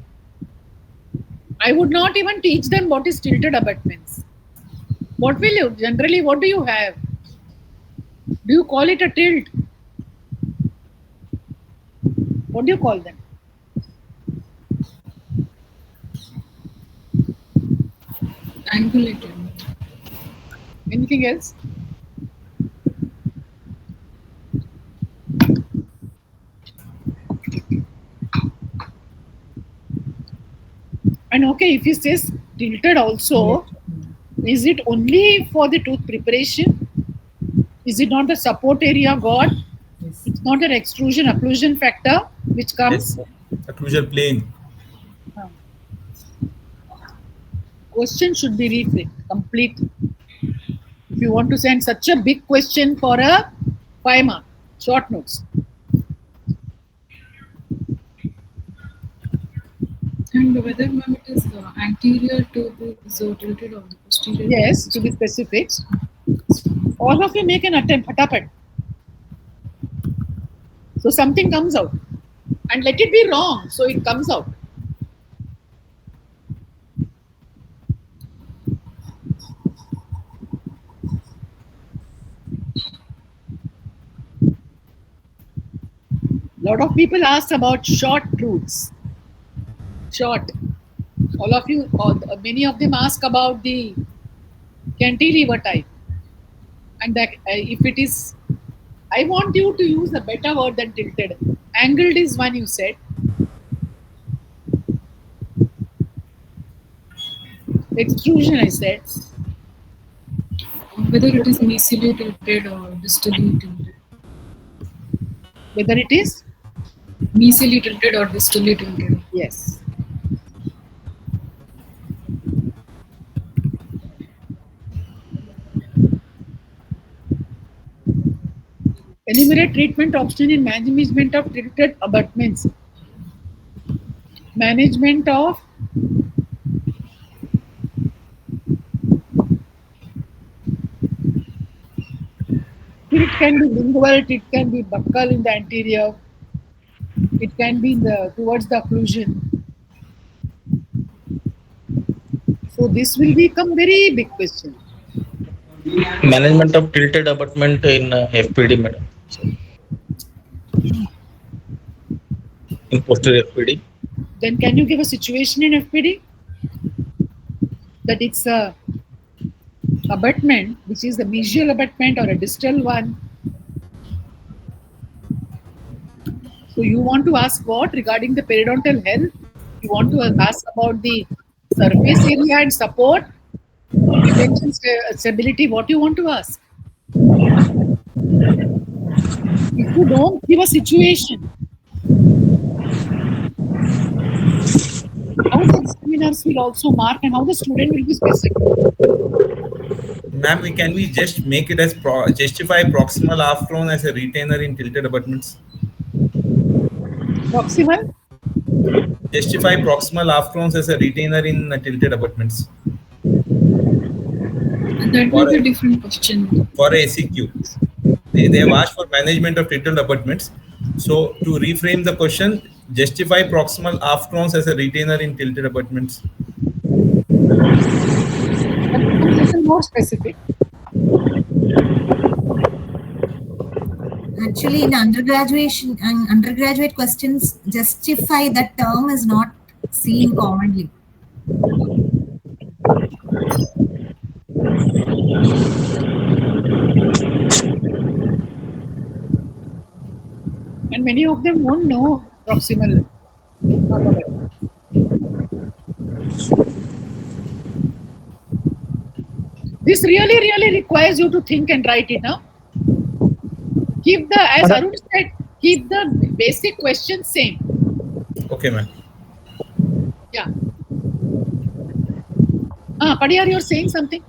I would not even teach them what is tilted abutments. What will you generally? What do you have? Do you call it a tilt? What do you call them? Angulated. Anything else? And okay, if he says tilted also, is it only for the tooth preparation? Is it not the support area got? Yes. It's not an extrusion occlusion factor which comes. Yes. Occlusal plane. Question should be reframed completely. If you want to send such a big question for a 5 mark short notes, And whether ma'am it is anterior to this tilted or the posterior? Yes, to be specific. All of you make an attempt, fatapat. So something comes out. And let it be wrong, so it comes out. Lot of people ask about short truths. Short. All of you, many of them ask about the cantilever type. And that if it is, I want you to use a better word than tilted. Angled is one you said. Extrusion, I said. Whether it is mesially tilted or distally tilted. Whether it is? Mesially tilted or distally tilted. Yes. Enumerate treatment option in management of tilted abutments. Management of it can be lingual, it can be buccal in the anterior, it can be in the towards the occlusion. So this will become very big question. Management of tilted abutment in FPD, madam. So, in posterior FPD. Then can you give a situation in FPD? That it's a abutment, which is the mesial abutment or a distal one. So you want to ask what regarding the periodontal health? You want to ask about the surface area and support, retention stability. What you want to ask? If you don't give a situation, how the examiners will also mark and how the student will be specific. Ma'am, can we just make it as justify proximal half crown as a retainer in tilted abutments? Proximal? Justify proximal half crowns as a retainer in tilted abutments. That will be a different question. For a SEQ. They have asked for management of tilted abutments. So to reframe the question, justify proximal half crowns as a retainer in tilted abutments. That becomes a little more specific. Actually, in undergraduate questions, justify that term is not seen commonly. And many of them won't know proximal. This really requires you to think and write it now. Keep the, as Arun said, keep the basic question same. Okay, ma'am. Yeah. Padiyar, you're saying something?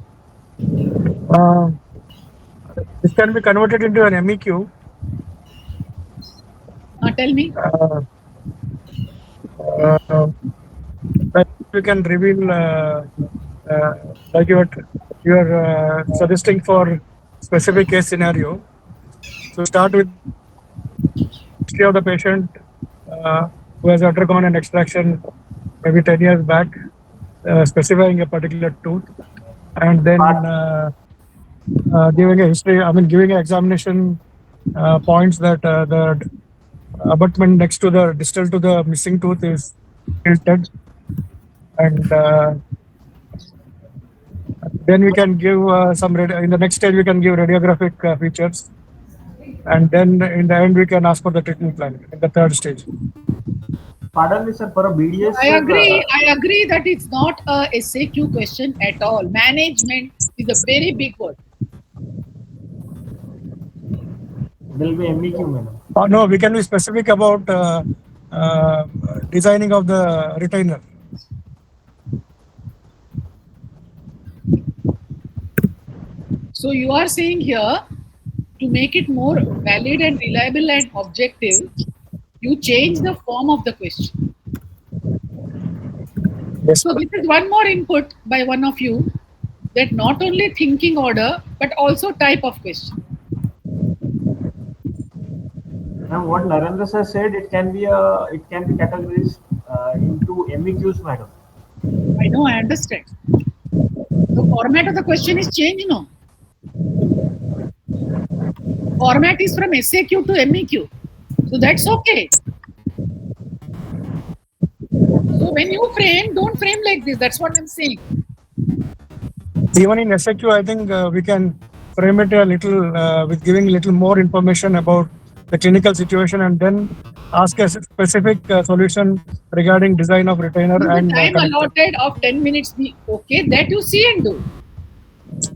This can be converted into an MEQ. Tell me. We can reveal like you're suggesting for specific case scenario. So start with history of the patient who has undergone an extraction maybe 10 years back, specifying a particular tooth, and then giving a history. Giving an examination points that the abutment next to the distal to the missing tooth is tilted, and then we can give some in the next stage we can give radiographic features, and then in the end we can ask for the treatment plan in the third stage. Pardon me, sir, for a BDS. I agree that it's not a SAQ question at all. Management is a very big word. Will be MEQ, madam. No, we can be specific about designing of the retainer. So you are saying here, to make it more valid and reliable and objective, you change the form of the question. Yes, So this is one more input by one of you, that not only thinking order but also type of question. Ma'am, what Narendra sir said, it can be categorized into MEQs, madam. I know, I understand. The format of the question is changed, no? Format is from SAQ to MEQ. So that's okay. So when you frame, don't frame like this. That's what I'm saying. even in SAQ, I think we can frame it a little with giving a little more information about the clinical situation and then ask a specific solution regarding design of retainer With and the time connector. allotted of 10 minutes, be okay. That you see and do.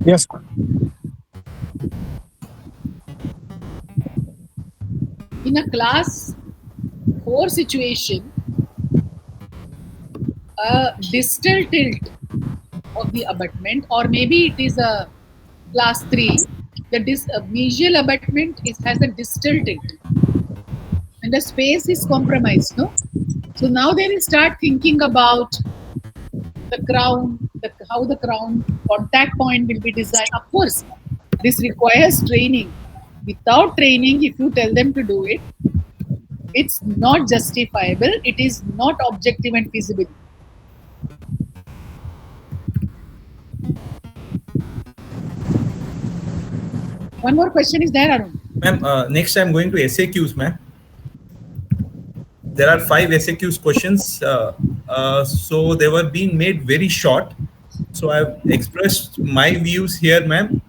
Yes. In a class 4 situation, a distal tilt of the abutment, or maybe it is a class 3, the mesial abutment has a distal tilt and the space is compromised, no? So now they will start thinking about the crown, how the crown contact point will be designed. Of course, this requires training. Without training, if you tell them to do it, it's not justifiable. It is not objective and feasible. One more question is there, Arun. Ma'am, next I'm going to SAQs, ma'am. There are 5 SAQs questions. So they were being made very short. So I've expressed my views here, ma'am.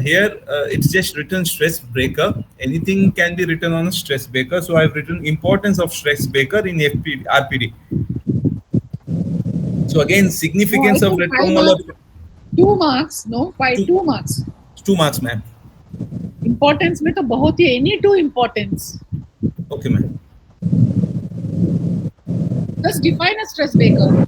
Here it's just written stress breaker. Anything can be written on a stress breaker. So I've written importance of stress breaker in RPD. So again, significance of retromolar. 2 marks, no? 2 marks. 2 marks, ma'am. Importance में तो बहुत ही any 2 importance. Okay, ma'am. Just define a stress breaker.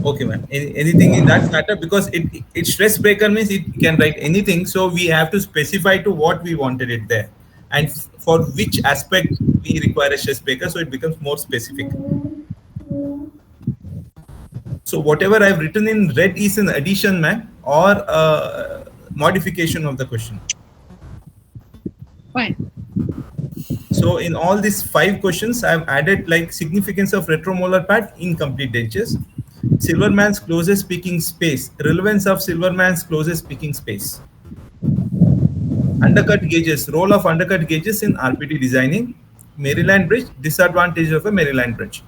Okay, ma'am. Anything in that matter, because it stress breaker means it can write anything. So we have to specify to what we wanted it there, and for which aspect we require a stress breaker. So it becomes more specific. So whatever I've written in red is an addition, ma'am, or modification of the question. Fine. So in all these 5 questions, I've added like significance of retromolar pad, incomplete dentures, Silverman's closest peaking space, relevance of Silverman's closest peaking space, undercut gauges, role of undercut gauges in RPD designing, Maryland bridge, disadvantage of a Maryland bridge.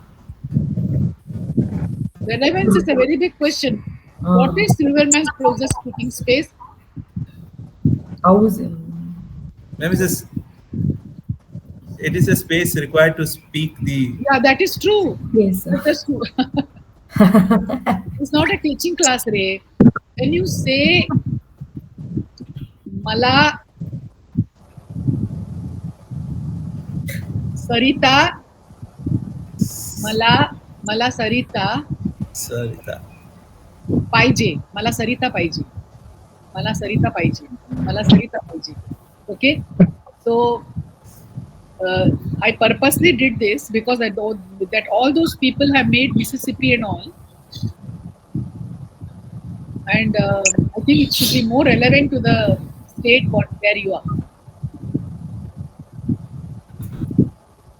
Relevance is a very big question. What is Silverman's closest peaking space? How is it? Ma'am, it is a space required to speak the. Yeah, that is true. Yes. That is true. It's not a teaching class, Ray. When you say Mala Sarita, Mala Sarita पाहिजे, मला सरिता पाहिजे, मला सरिता पाहिजे, मला सरिता पाहिजे. Okay, so I purposely did this because I know that all those people have made Mississippi and all, and I think it should be more relevant to the state where you are.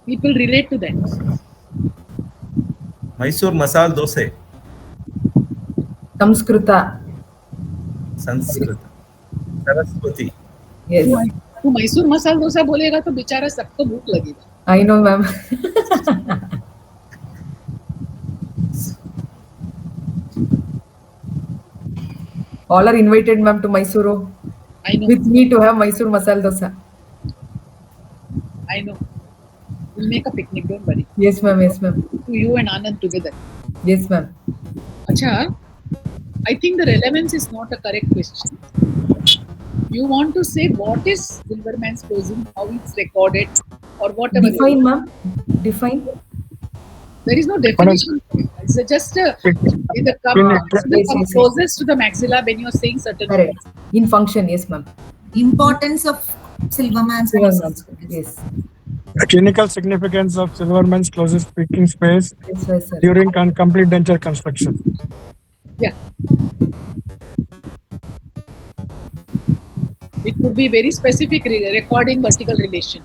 People relate to that. Mysore masala dosa. Samskrita. Sanskrit. Saraswati. Yes. तू मैसूर मसाला डोसा बोलेगा तो बेचारा सबको भूख लगेगा. I know, ma'am. All are invited, ma'am, to Mysuru. I know. With me to have Mysore masala dosa. I know. We'll make a picnic, don't worry. Yes, ma'am. Yes, ma'am. To you and Anand together. Yes, ma'am. Acha, I think the relevance is not a correct question. You want to say what is Silverman's closing, how it's recorded, or whatever. Define, ma'am. Define. There is no definition. It's just the come closest to the maxilla when you are saying certain Correct. words. In function, yes, ma'am. Importance of Silverman's. Silverman's. Yes. The clinical significance of Silverman's closest speaking space Yes, yes, sir. during complete denture construction. Yeah. It could be very specific recording vertical relation.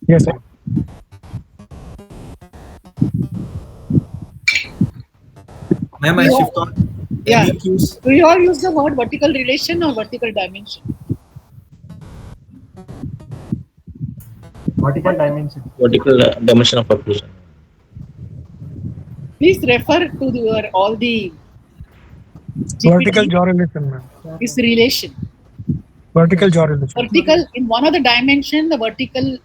Yes, ma'am. Ma'am, I shift on Yeah. MEQs. Do you all use the word vertical relation or vertical dimension? Vertical dimension. Vertical dimension of occlusion. Please refer to your all the Vertical GPT jaw relation, ma'am. is relation. Vertical jaw relation. Vertical in one of the dimension, the vertical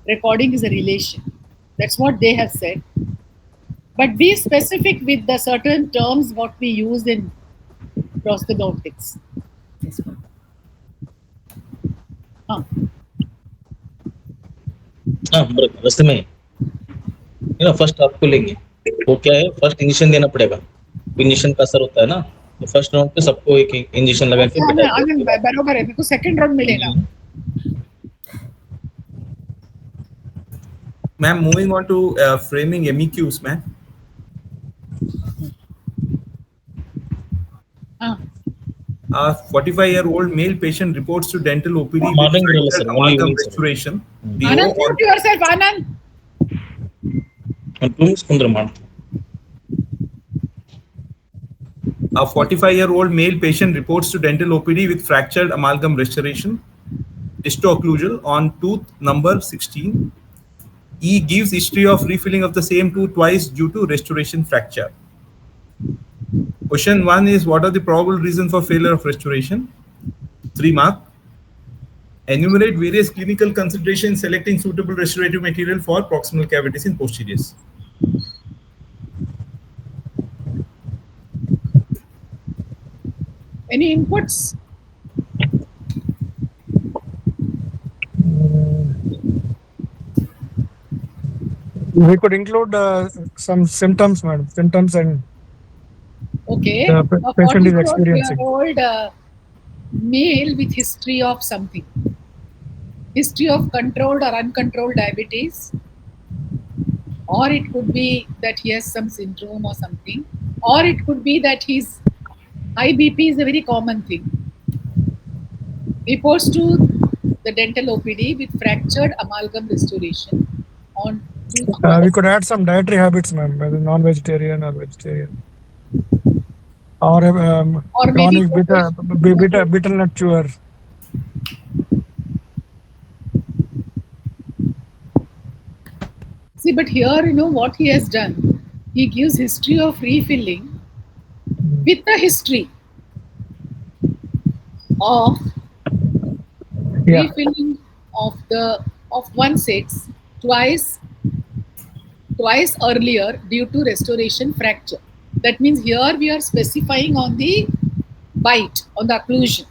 recording is a relation. That's what they have said. But be specific with the certain terms what we use in prosthodontics. Yes, ma'am. रस्ते में first आपको लेंगे वो क्या है first injection देना पड़ेगा injection का असर होता है ना तो फर्स्ट राउंड पे सबको एक इंजेक्शन लगा के बराबर है मेरे को सेकंड राउंड मिलेगा Ma'am, moving on to framing MEQs, ma'am. A 45-year-old male patient reports to dental OPD with amalgam restoration. Anand, mute yourself, Anand. A 45-year-old male patient reports to dental OPD with fractured amalgam restoration, disto-occlusal on tooth number 16. He gives history of refilling of the same tooth twice due to restoration fracture. Question 1 is, what are the probable reasons for failure of restoration? 3 mark. Enumerate various clinical considerations selecting suitable restorative material for proximal cavities in posteriors. Any inputs? We could include some symptoms, madam. Symptoms and okay. The patient is experiencing. Old male with history of something. History of controlled or uncontrolled diabetes. Or it could be that he has some syndrome or something. Or it could be that his high BP is a very common thing. Reports to the dental OPD with fractured amalgam restoration on we could add some dietary habits, ma'am, whether non-vegetarian or vegetarian. Or chronic bitter nut chewer. See, but here, what he has done, he gives history of refilling with a history of refilling of 1/6 twice earlier due to restoration fracture. That means here we are specifying on the bite, on the occlusion.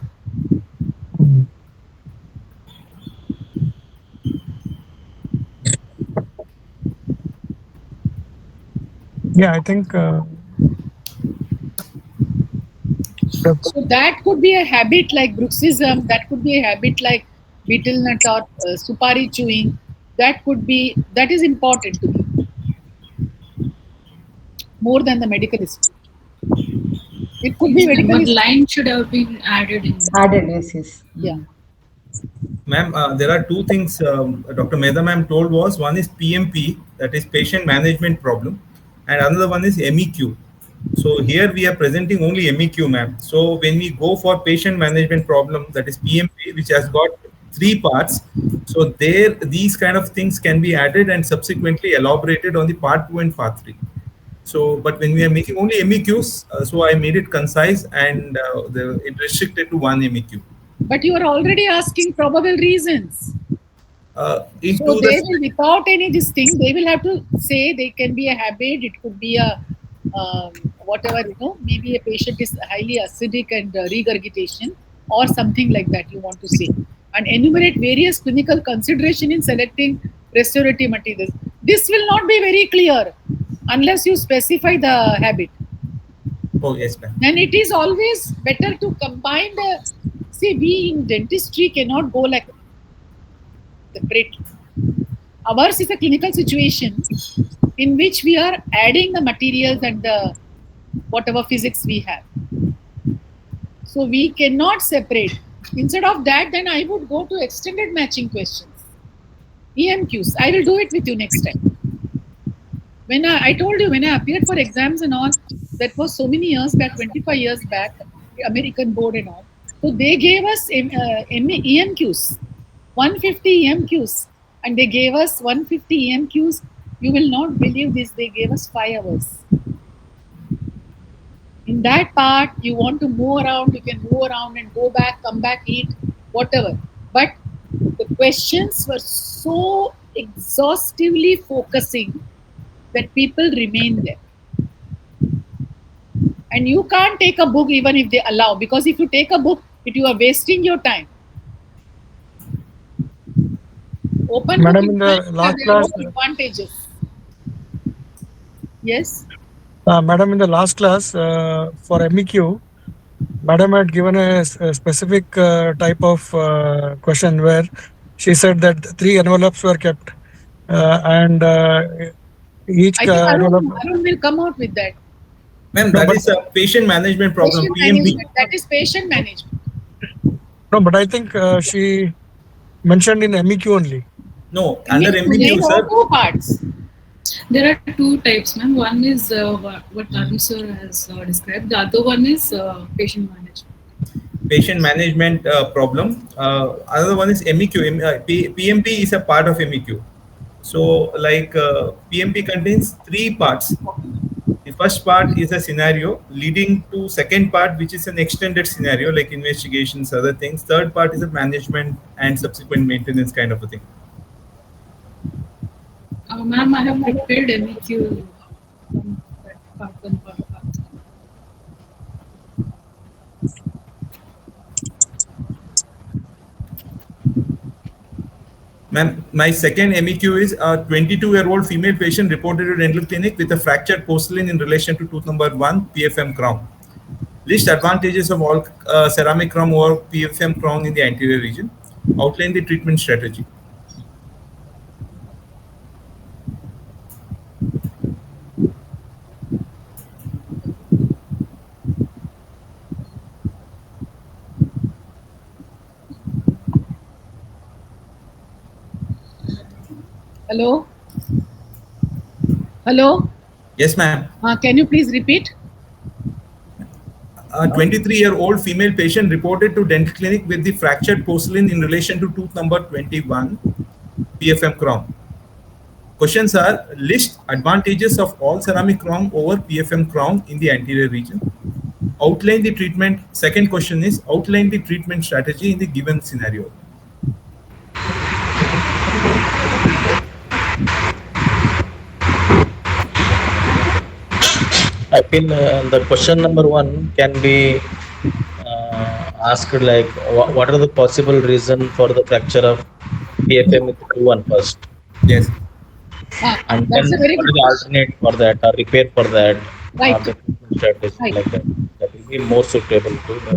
Yeah, I think so that could be a habit like bruxism, that could be a habit like betel nut or supari chewing. That is important to me more than the medical history. It could be medical history. Line should have been added in. Added, yes. Yeah. Ma'am, there are two things Dr. Mehta ma'am told was, one is PMP, that is patient management problem, and another one is MEQ. So here we are presenting only MEQ, ma'am. So when we go for patient management problem, that is PMP, which has got 3 parts. So there, these kind of things can be added and subsequently elaborated on the part 2 and part 3. So, but when we are making only MEQs, so I made it concise and it restricted to 1 MEQ. But you are already asking probable reasons. So they will, without any this thing, they will have to say they can be a habit, it could be a whatever, maybe a patient is highly acidic and regurgitation or something like that you want to say. And enumerate various clinical consideration in selecting restorative materials. This will not be very clear unless you specify the habit. Oh, yes, ma'am. And it is always better to combine we in dentistry cannot go like separately. Ours is a clinical situation in which we are adding the materials and the whatever physics we have. So we cannot separate. Instead of that, then I would go to extended matching questions. EMQs. I will do it with you next time. When I told you, when I appeared for exams and all, that was so many years back, 25 years back, the American board and all. So they gave us EMQs, 150 EMQs, and they gave us 150 EMQs. You will not believe this, they gave us 5 hours. In that part, you want to move around, you can move around and go back, come back, eat, whatever. But the questions were so exhaustively focusing that people remain there. And you can't take a book even if they allow, because if you take a book, you are wasting your time. Open Madam, book in the last class, advantages. Yes. Madam, in the last class for MEQ, Madam had given a specific type of question where she said that 3 envelopes were kept and each I think envelope. Arun will come out with that. Ma'am, that is a patient management problem, PMP. That is patient management. No, but I think she mentioned in MEQ only. No, under MEQ, there sir. are 2 parts. There are 2 types, ma'am. One is what Arun sir has described. The other one is patient management. Patient management problem. Another one is MEQ. PMP is a part of MEQ. So, like PMP contains 3 parts. The first part is a scenario leading to second part, which is an extended scenario like investigations, other things. Third part is a management and subsequent maintenance kind of a thing. Ma'am, I have prepared MEQ part 1, part 2. Ma'am, my second MEQ is a 22-year-old female patient reported to dental clinic with a fractured porcelain in relation to tooth number 1, PFM crown. List advantages of all ceramic crown over PFM crown in the anterior region. Outline the treatment strategy. Hello? Hello? Yes, ma'am. Can you please repeat? A 23-year-old female patient reported to dental clinic with the fractured porcelain in relation to tooth number 21, PFM crown. Questions are: list advantages of all ceramic crown over PFM crown in the anterior region. Outline the treatment. Second question is outline the treatment strategy in the given scenario. I feel the question number 1 can be asked like, what are the possible reason for the fracture of PFM with Q1 first? Yes. And then what are the alternate for that or repair for that? Right. The strategy Right. like that. That will be more suitable to the.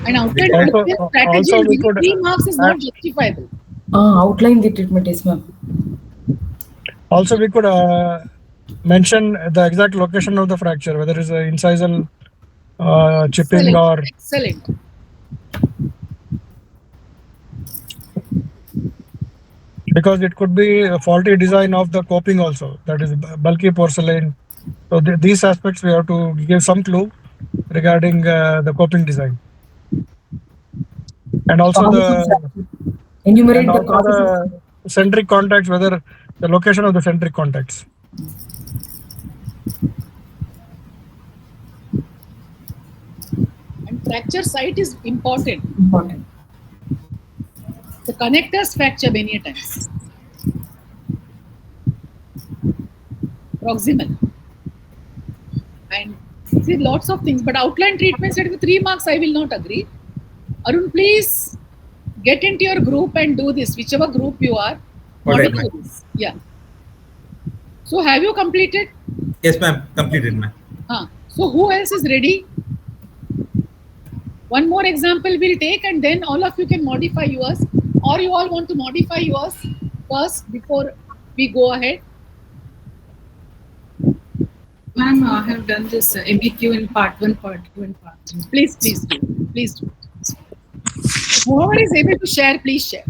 And outline Also- strategy also we in could 3 marks is not justifiable. Outline the treatment, yes, ma'am. Also, we could mention the exact location of the fracture, whether it's an incisal chipping or. Excellent. Because it could be a faulty design of the coping also, that is bulky porcelain. So these aspects we have to give some clue regarding the coping design. And also enumerate and the also causes. the centric contacts, whether the location of the centric contacts. And fracture site is important. Important. The connectors fracture many times. Proximal. And see lots of things, but outline treatment set with 3 marks, I will not agree. Arun, please get into your group and do this, whichever group you are. All right, modify this. Yeah. So have you completed? Yes, ma'am. Completed, ma'am. So who else is ready? One more example we'll take and then all of you can modify yours, or you all want to modify yours first before we go ahead? Ma'am, I have done this MEQ in part 1, part 2, and part 3. Please do. Please do. Whoever is able to share, please share.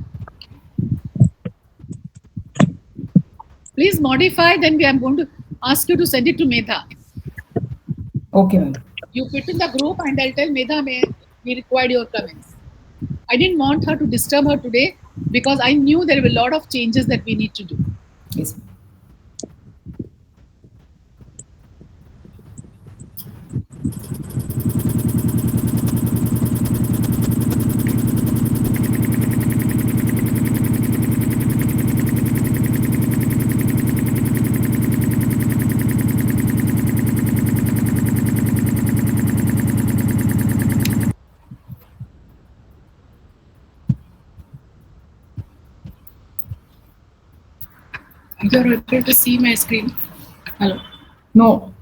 Please modify, then I am going to ask you to send it to Medha. Okay, ma'am. You put in the group and I'll tell Medha, we required your comments. I didn't want her to disturb her today because I knew there were a lot of changes that we need to do. Yes, ma'am. You're able to see my screen? Hello? No.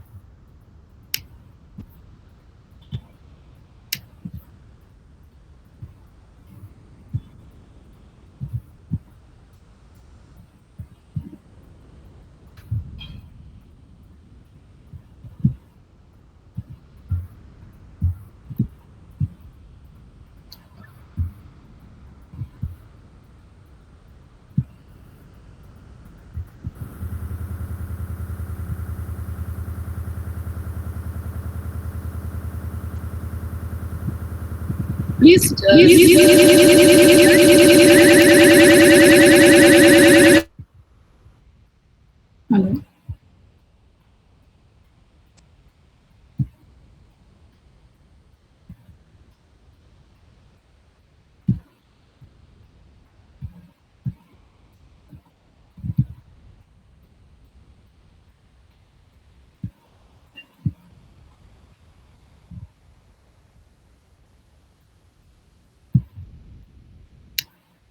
Please. Hello?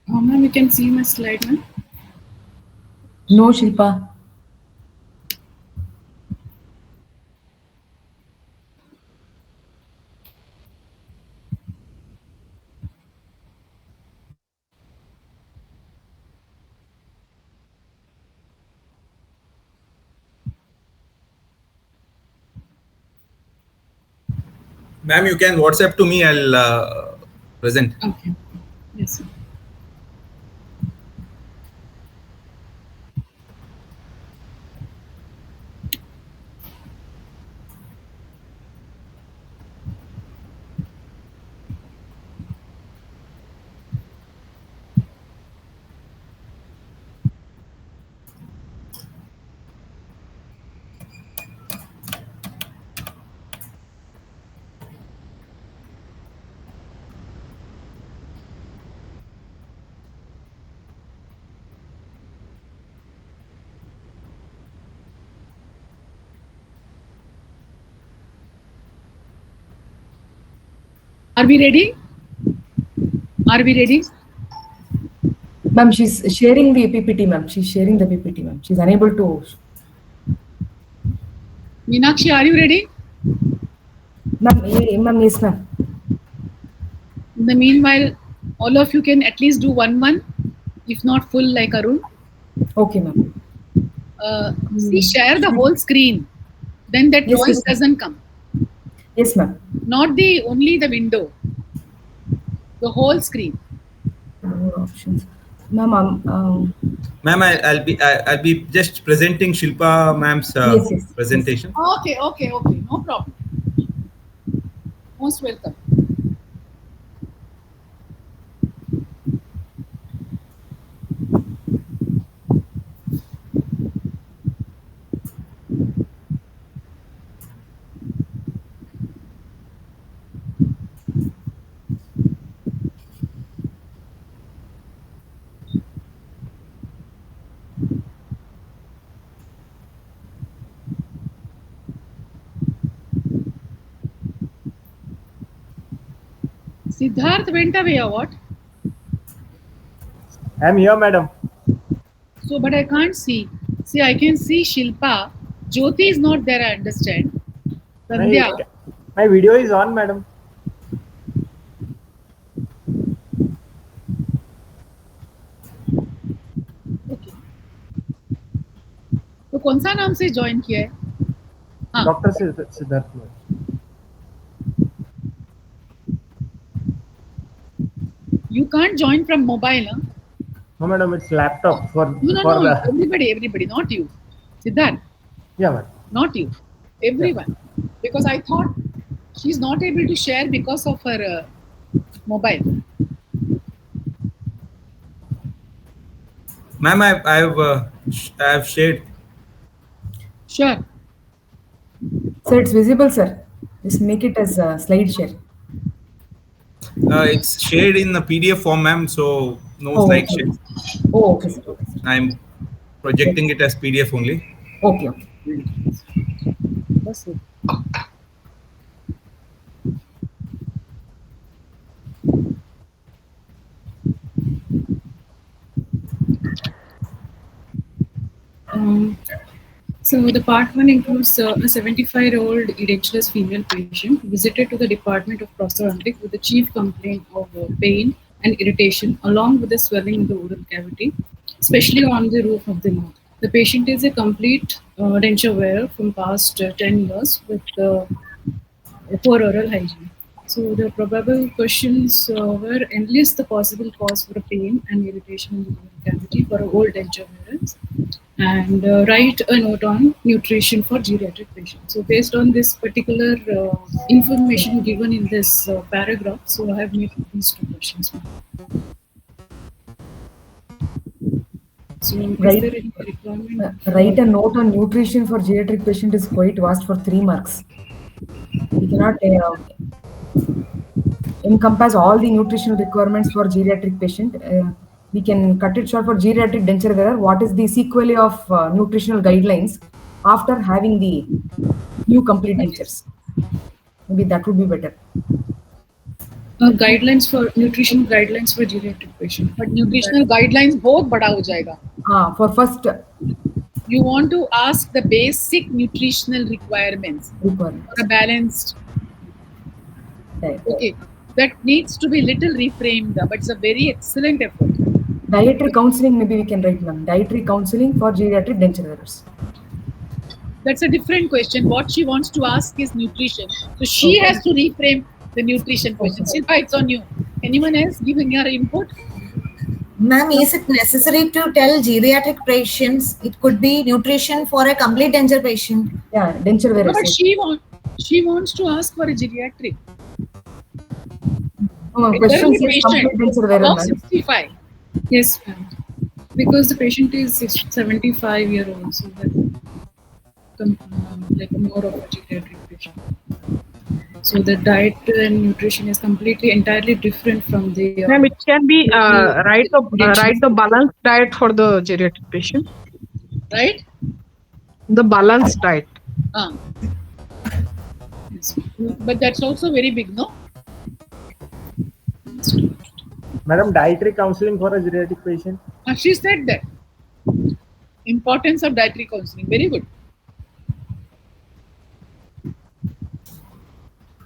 Ma'am, you can see my slide, ma'am. No, Shilpa. Ma'am, you can WhatsApp to me. I'll present. Okay. Yes, sir. Are we ready? Are we ready? Ma'am, she's sharing the PPT, ma'am. She's sharing the PPT, ma'am. She's unable to. Meenakshi, are you ready? Ma'am, yes, ma'am. In the meanwhile, all of you can at least do one, if not full like Arun. Okay, ma'am. See, share the whole screen. Then that Yes, noise yes, doesn't come. Yes, ma'am. Not only the window. The whole screen. More options. Ma'am, Ma'am, I'll be just presenting Shilpa ma'am's yes. presentation. Okay. No problem. Most welcome. Siddharth went away or what? I'm here, madam. So, but I can't see. See, I can see Shilpa. Jyoti is not there, I understand. Sandhya. My video is on, madam. कौन सा नाम से join किया है? हाँ, Dr. Siddharth. you can't join from mobile, huh? No, madam, it's laptop for No. Everybody, not you. Siddharth, Yeah, madam. not you. Everyone. Because I thought she's not able to share because of her mobile. Ma'am, I have shared. Sure. Sir, it's visible, sir. Just make it as a slide share. It's shared in a PDF form, ma'am. So no slide okay. share. Oh, okay, sir. Okay, sir. I'm projecting it as PDF only. Okay. That's it. So the part 1 includes a 75-year-old edentulous female patient visited to the Department of Prosthodontics with the chief complaint of pain and irritation along with the swelling in the oral cavity, especially on the roof of the mouth. The patient is a complete denture wearer from past 10 years with poor oral hygiene. So the probable questions were enlist the possible cause for pain and irritation in the oral cavity for old denture wearers, and write a note on nutrition for geriatric patients. So based on this particular information given in this paragraph, so I have made these 2 questions. So is there any requirement? Write a note on nutrition for geriatric patient is quite vast for 3 marks. We cannot encompass all the nutritional requirements for geriatric patient. We can cut it short for geriatric denture wearer. What is the sequelae of nutritional guidelines after having the new complete dentures? Maybe that would be better. Guidelines for nutrition guidelines for geriatric patient. But nutritional guidelines both बड़ा हो जाएगा. For first, you want to ask the basic nutritional requirements for a balanced diet. Okay, that needs to be little reframed, but it's a very excellent effort. Dietary counseling, maybe we can write down. Dietary counseling for geriatric denture wearers. That's a different question. What she wants to ask is nutrition. So she has to reframe the nutrition question. Shilpa, it's on you. Anyone else giving your input? Ma'am, is it necessary to tell geriatric patients it could be nutrition for a complete denture patient? Yeah, denture wearers. No, but she wants to ask for a geriatric. Question is complete denture wearer. Above 65. Yes, ma'am. Because the patient is 75-year-old, so that like more of a geriatric patient. So the diet and nutrition is entirely different from the. Ma'am, it can be write the balanced diet for the geriatric patient. Right? The balanced diet. Yes. But that's also very big, no? Madam, dietary counseling for a geriatric patient? She said that. Importance of dietary counseling. Very good.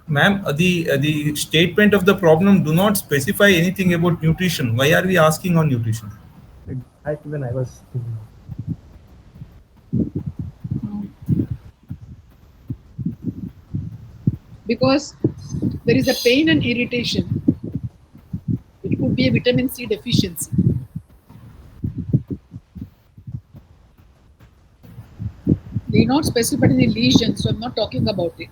Ma'am, the statement of the problem do not specify anything about nutrition. Why are we asking on nutrition? Even I was thinking. Because there is a pain and irritation. It could be a vitamin C deficiency. They not specified any lesion, so I'm not talking about it.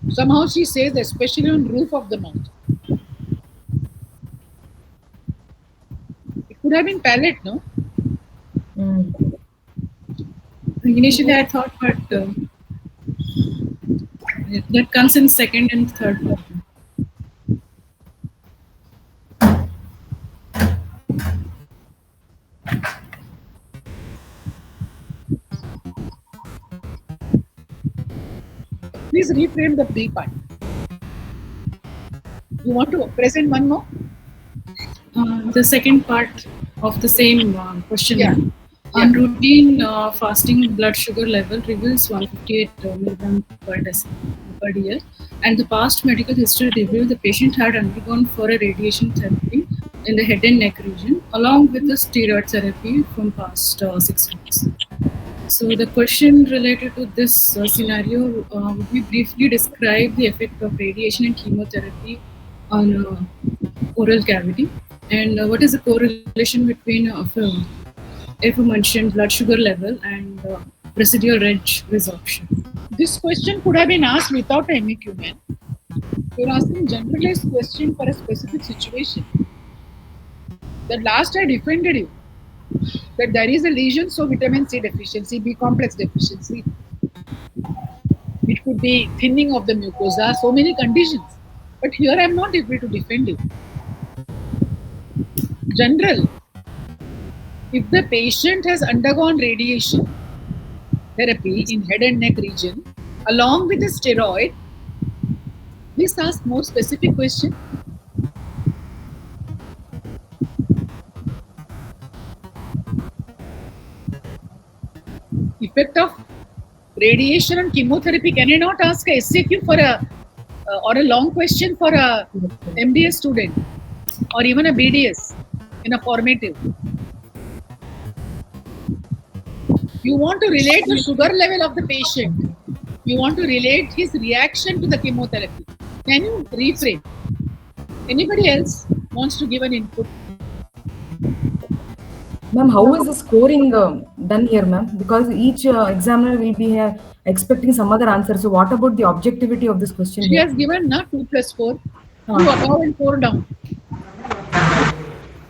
Somehow she says, especially on roof of the mouth. It could have been palate, no? Initially, I thought, but that comes in second and third part. Please reframe the B part. You want to present one more? The second part of the same question. Yeah. On routine fasting blood sugar level reveals 158 milligram per year, and the past medical history revealed the patient had undergone for a radiation therapy in the head and neck region, along with the steroid therapy from past 6 months. So the question related to this scenario would be briefly describe the effect of radiation and chemotherapy on oral cavity, and what is the correlation between aforementioned blood sugar level and residual red resorption. This question could have been asked without a MEQ, man. You're asking generalized question for a specific situation. The last I defended you that there is a lesion, so vitamin C deficiency, B complex deficiency. It could be thinning of the mucosa, so many conditions. But here I am not able to defend you. General, if the patient has undergone radiation therapy in head and neck region along with a steroid, please ask more specific question. Effect of radiation and chemotherapy. Can I not ask a SAQ for a or a long question for a MDS student or even a BDS in a formative? You want to relate the sugar level of the patient. You want to relate his reaction to the chemotherapy. Can you reframe? Anybody else wants to give an input? Ma'am, how is the scoring done here, ma'am? Because each examiner will be expecting some other answer. So what about the objectivity of this question? She has given 2 plus 4, 2 above and 4 down.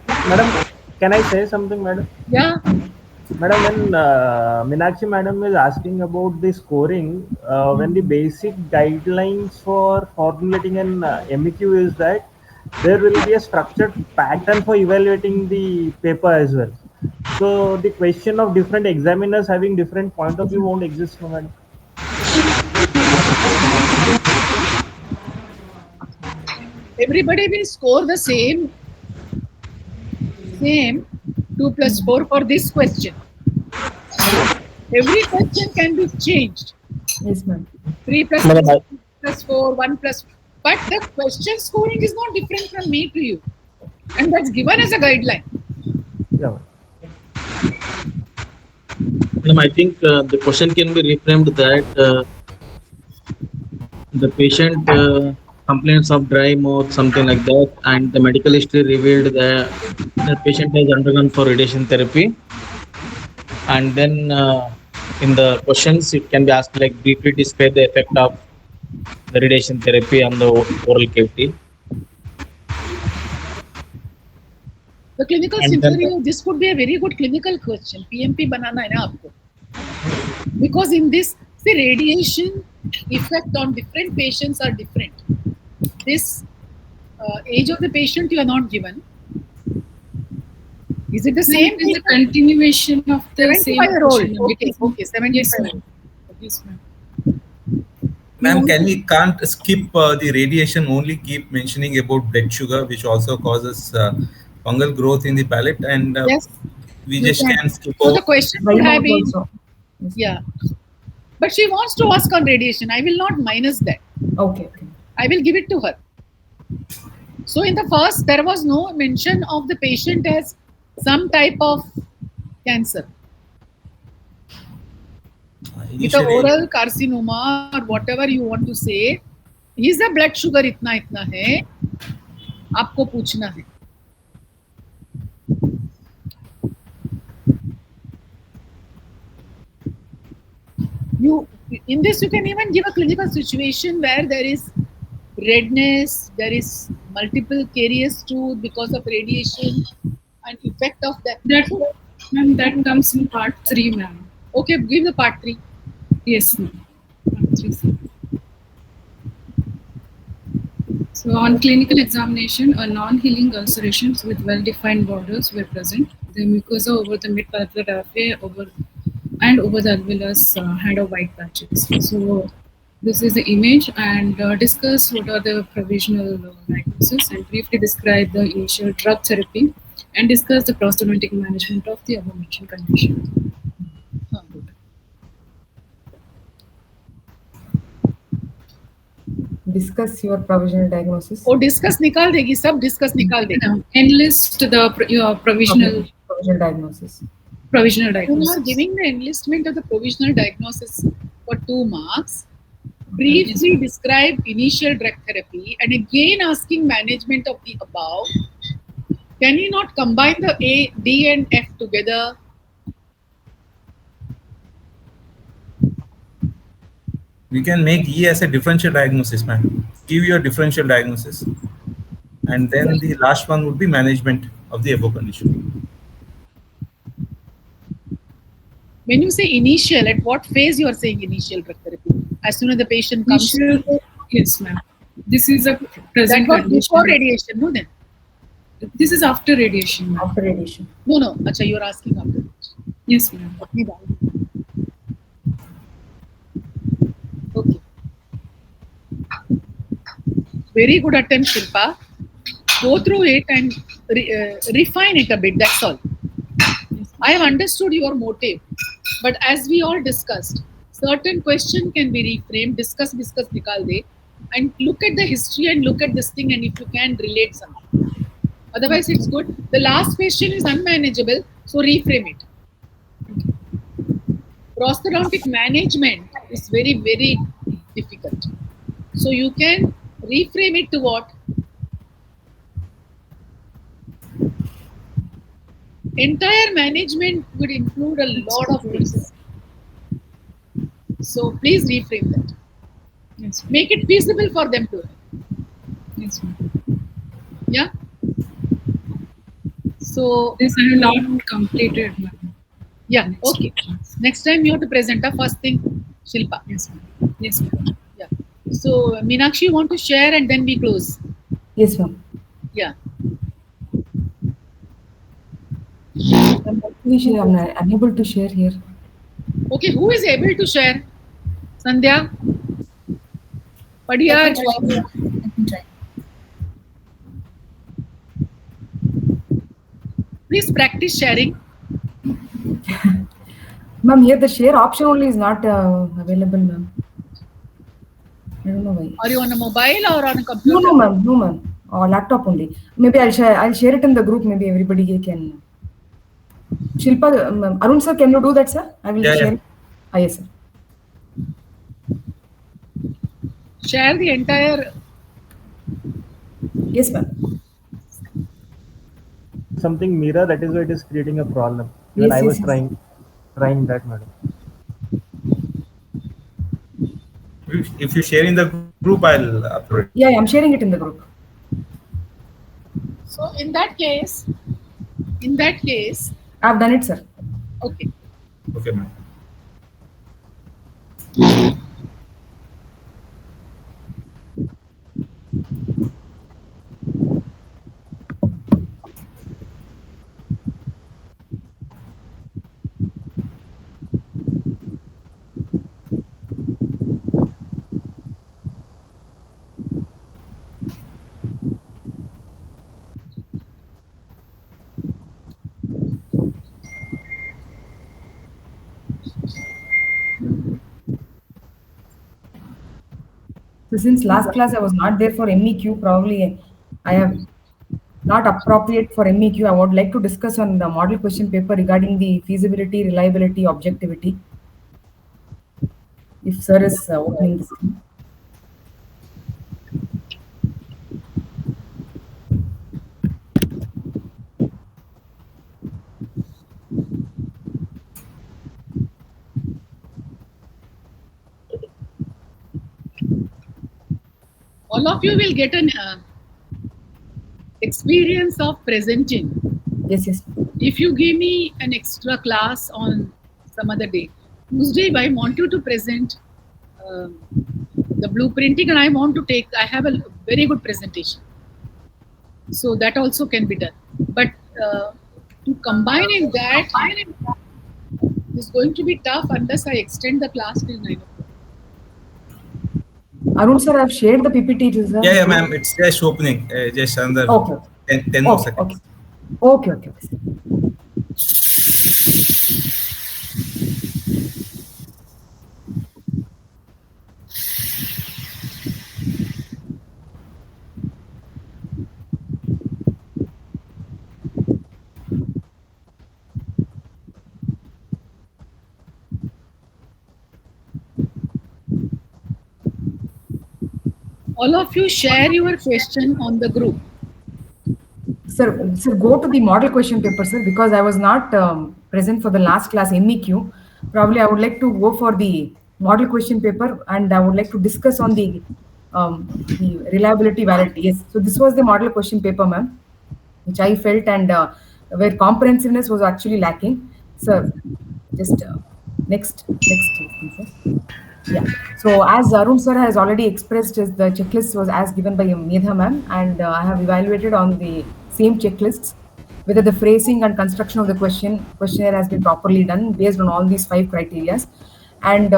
Madam, can I say something, madam? Yeah. Madam, when Meenakshi madam is asking about the scoring, when the basic guidelines for formulating an MEQ is that there will be a structured pattern for evaluating the paper as well. So the question of different examiners having different point of view won't exist, no, madam. Everybody will score the same 2 plus 4 for this question. Every question can be changed. Yes, ma'am. 3 plus 4, plus 4, 1 plus. But the question scoring is not different from me to you. And that's given as a guideline. Yeah. I think the question can be reframed that the patient complaints of dry mouth, something like that, and the medical history revealed that the patient has undergone for radiation therapy. And then in the questions, it can be asked like briefly describe the effect of the radiation therapy on the oral cavity. The clinical scenario, this could be a very good clinical question. PMP banana hai na aapko. Because in this, the radiation effect on different patients are different. This age of the patient you are not given. Is it the same? It is a continuation of the 75-year-old. Okay, 75. Yes, ma'am. Ma'am, can't skip the radiation, only keep mentioning about blood sugar, which also causes fungal growth in the palate, and yes, we just can skip so over. the question would have been, yeah. But she wants to ask on radiation. I will not minus that. Okay. I will give it to her. So in the first, there was no mention of the patient as some type of cancer. With the oral carcinoma or whatever you want to say, is the blood sugar itna hai, aapko पूछना है. In this you can even give a clinical situation where there is redness, there is multiple carious tooth because of radiation and effect of that. That comes in part 3, ma'am. Okay, give the part 3. Yes, ma'am. Part 3. So on clinical examination, a non-healing ulcerations with well-defined borders were present. The mucosa over the mid-palatal diaphragm over the alveolus had a white patches. So this is the image, and discuss what are the provisional diagnosis and briefly describe the initial drug therapy and discuss the prostaglandinic management of the above mentioned condition. discuss your provisional diagnosis? वो discuss निकाल देगी, सब discuss निकाल देगी. Enlist the your provisional Provisional diagnosis. provisional You are diagnosis. giving the enlistment of the provisional diagnosis for 2 marks. Briefly describe initial drug therapy and again asking management of the above. Can you not combine the A, D and F together? We can make E as a differential diagnosis, ma'am. Give your differential diagnosis. And then the last one would be management of the above condition. When you say initial, at what phase you are saying initial drug therapy? As soon as the patient comes. Initial, yes, ma'am. This is a That present was condition. before radiation, no then? This is after radiation, ma'am. After radiation. No. Acha, you are asking after. Yes, ma'am. Okay. Very good attempt, Shilpa. Go through it and refine it a bit. That's all. I have understood your motive, but as we all discussed, certain question can be reframed. Discuss, nikal de, and look at the history and look at this thing, and if you can relate something. Otherwise, it's good. The last question is unmanageable, so reframe it. Prosthodontic management is very, very difficult. So you can reframe it to what? Entire management would include a lot of things. So please reframe that. Yes, ma'am. Make it feasible for them to. Yes, ma'am. Yeah. So This I have not completed, ma'am. yeah, okay. Next time you have to present a first thing, Shilpa. Yes, ma'am. Yes, ma'am. Yeah. So Meenakshi, you want to share and then we close. Yes, ma'am. Yeah. Actually, I'm unable to share here. Okay, who is able to share? Sandhya? Padiyar? I can try. Please practice sharing. Ma'am, here the share option only is not available, ma'am. I don't know why. Are you on a mobile or on a computer? No, ma'am. No, ma'am. Or laptop only. Maybe I'll share it in the group. Maybe everybody can. Shilpa, Arun sir, can you do that, sir? I will share it. Ah, yes, sir. Share the entire. Yes, ma'am. Something mirror, that is why it is creating a problem. Even Yes, I was yes. trying that, madam. If you share in the group, I'll upload it. Yeah, I'm sharing it in the group. So in that case, I've done it, sir. okay. Okay, ma'am. So since last class I was not there for MEQ, probably I have not appropriate for MEQ. I would like to discuss on the model question paper regarding the feasibility, reliability, objectivity. If sir is opening this thing. All of you will get an experience of presenting. Yes, yes. If you give me an extra class on some other day, Tuesday, I want you to present the blueprinting and I have a very good presentation. So that also can be done. But to combine in that is going to be tough unless I extend the class till 9 o'clock. Arun sir, I've shared the PPT to sir. Yeah, ma'am. It's just opening. Just another Okay. 10 more seconds. Okay. all of you share your question on the group. Sir, go to the model question paper, sir, because I was not present for the last class MEQ. Probably I would like to go for the model question paper, and I would like to discuss on the reliability validity. Yes, so this was the model question paper, ma'am, which I felt, and where comprehensiveness was actually lacking. Sir, just next, please, sir. Yeah. So as Arun sir has already expressed, is the checklist was as given by Medha ma'am, and I have evaluated on the same checklists whether the phrasing and construction of the questionnaire has been properly done based on all these 5 criteria, and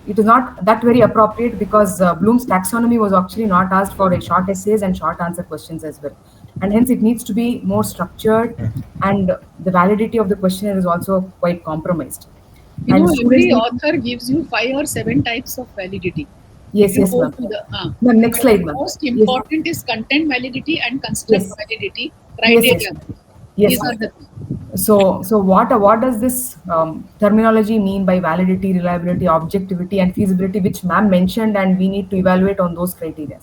it is not that very appropriate because Bloom's taxonomy was actually not asked for a short essays and short answer questions as well, and hence it needs to be more structured, and the validity of the questionnaire is also quite compromised. You And know, students every need- author gives you 5 or 7 types of validity. Yes, If you yes, go ma'am. to the, Ma'am, next slide, ma'am. most Yes. important is content validity and construct Yes. validity Yes, criteria. yes. Yes, These are ma'am. the So what does this terminology mean by validity, reliability, objectivity, and feasibility, which ma'am mentioned, and we need to evaluate on those criteria.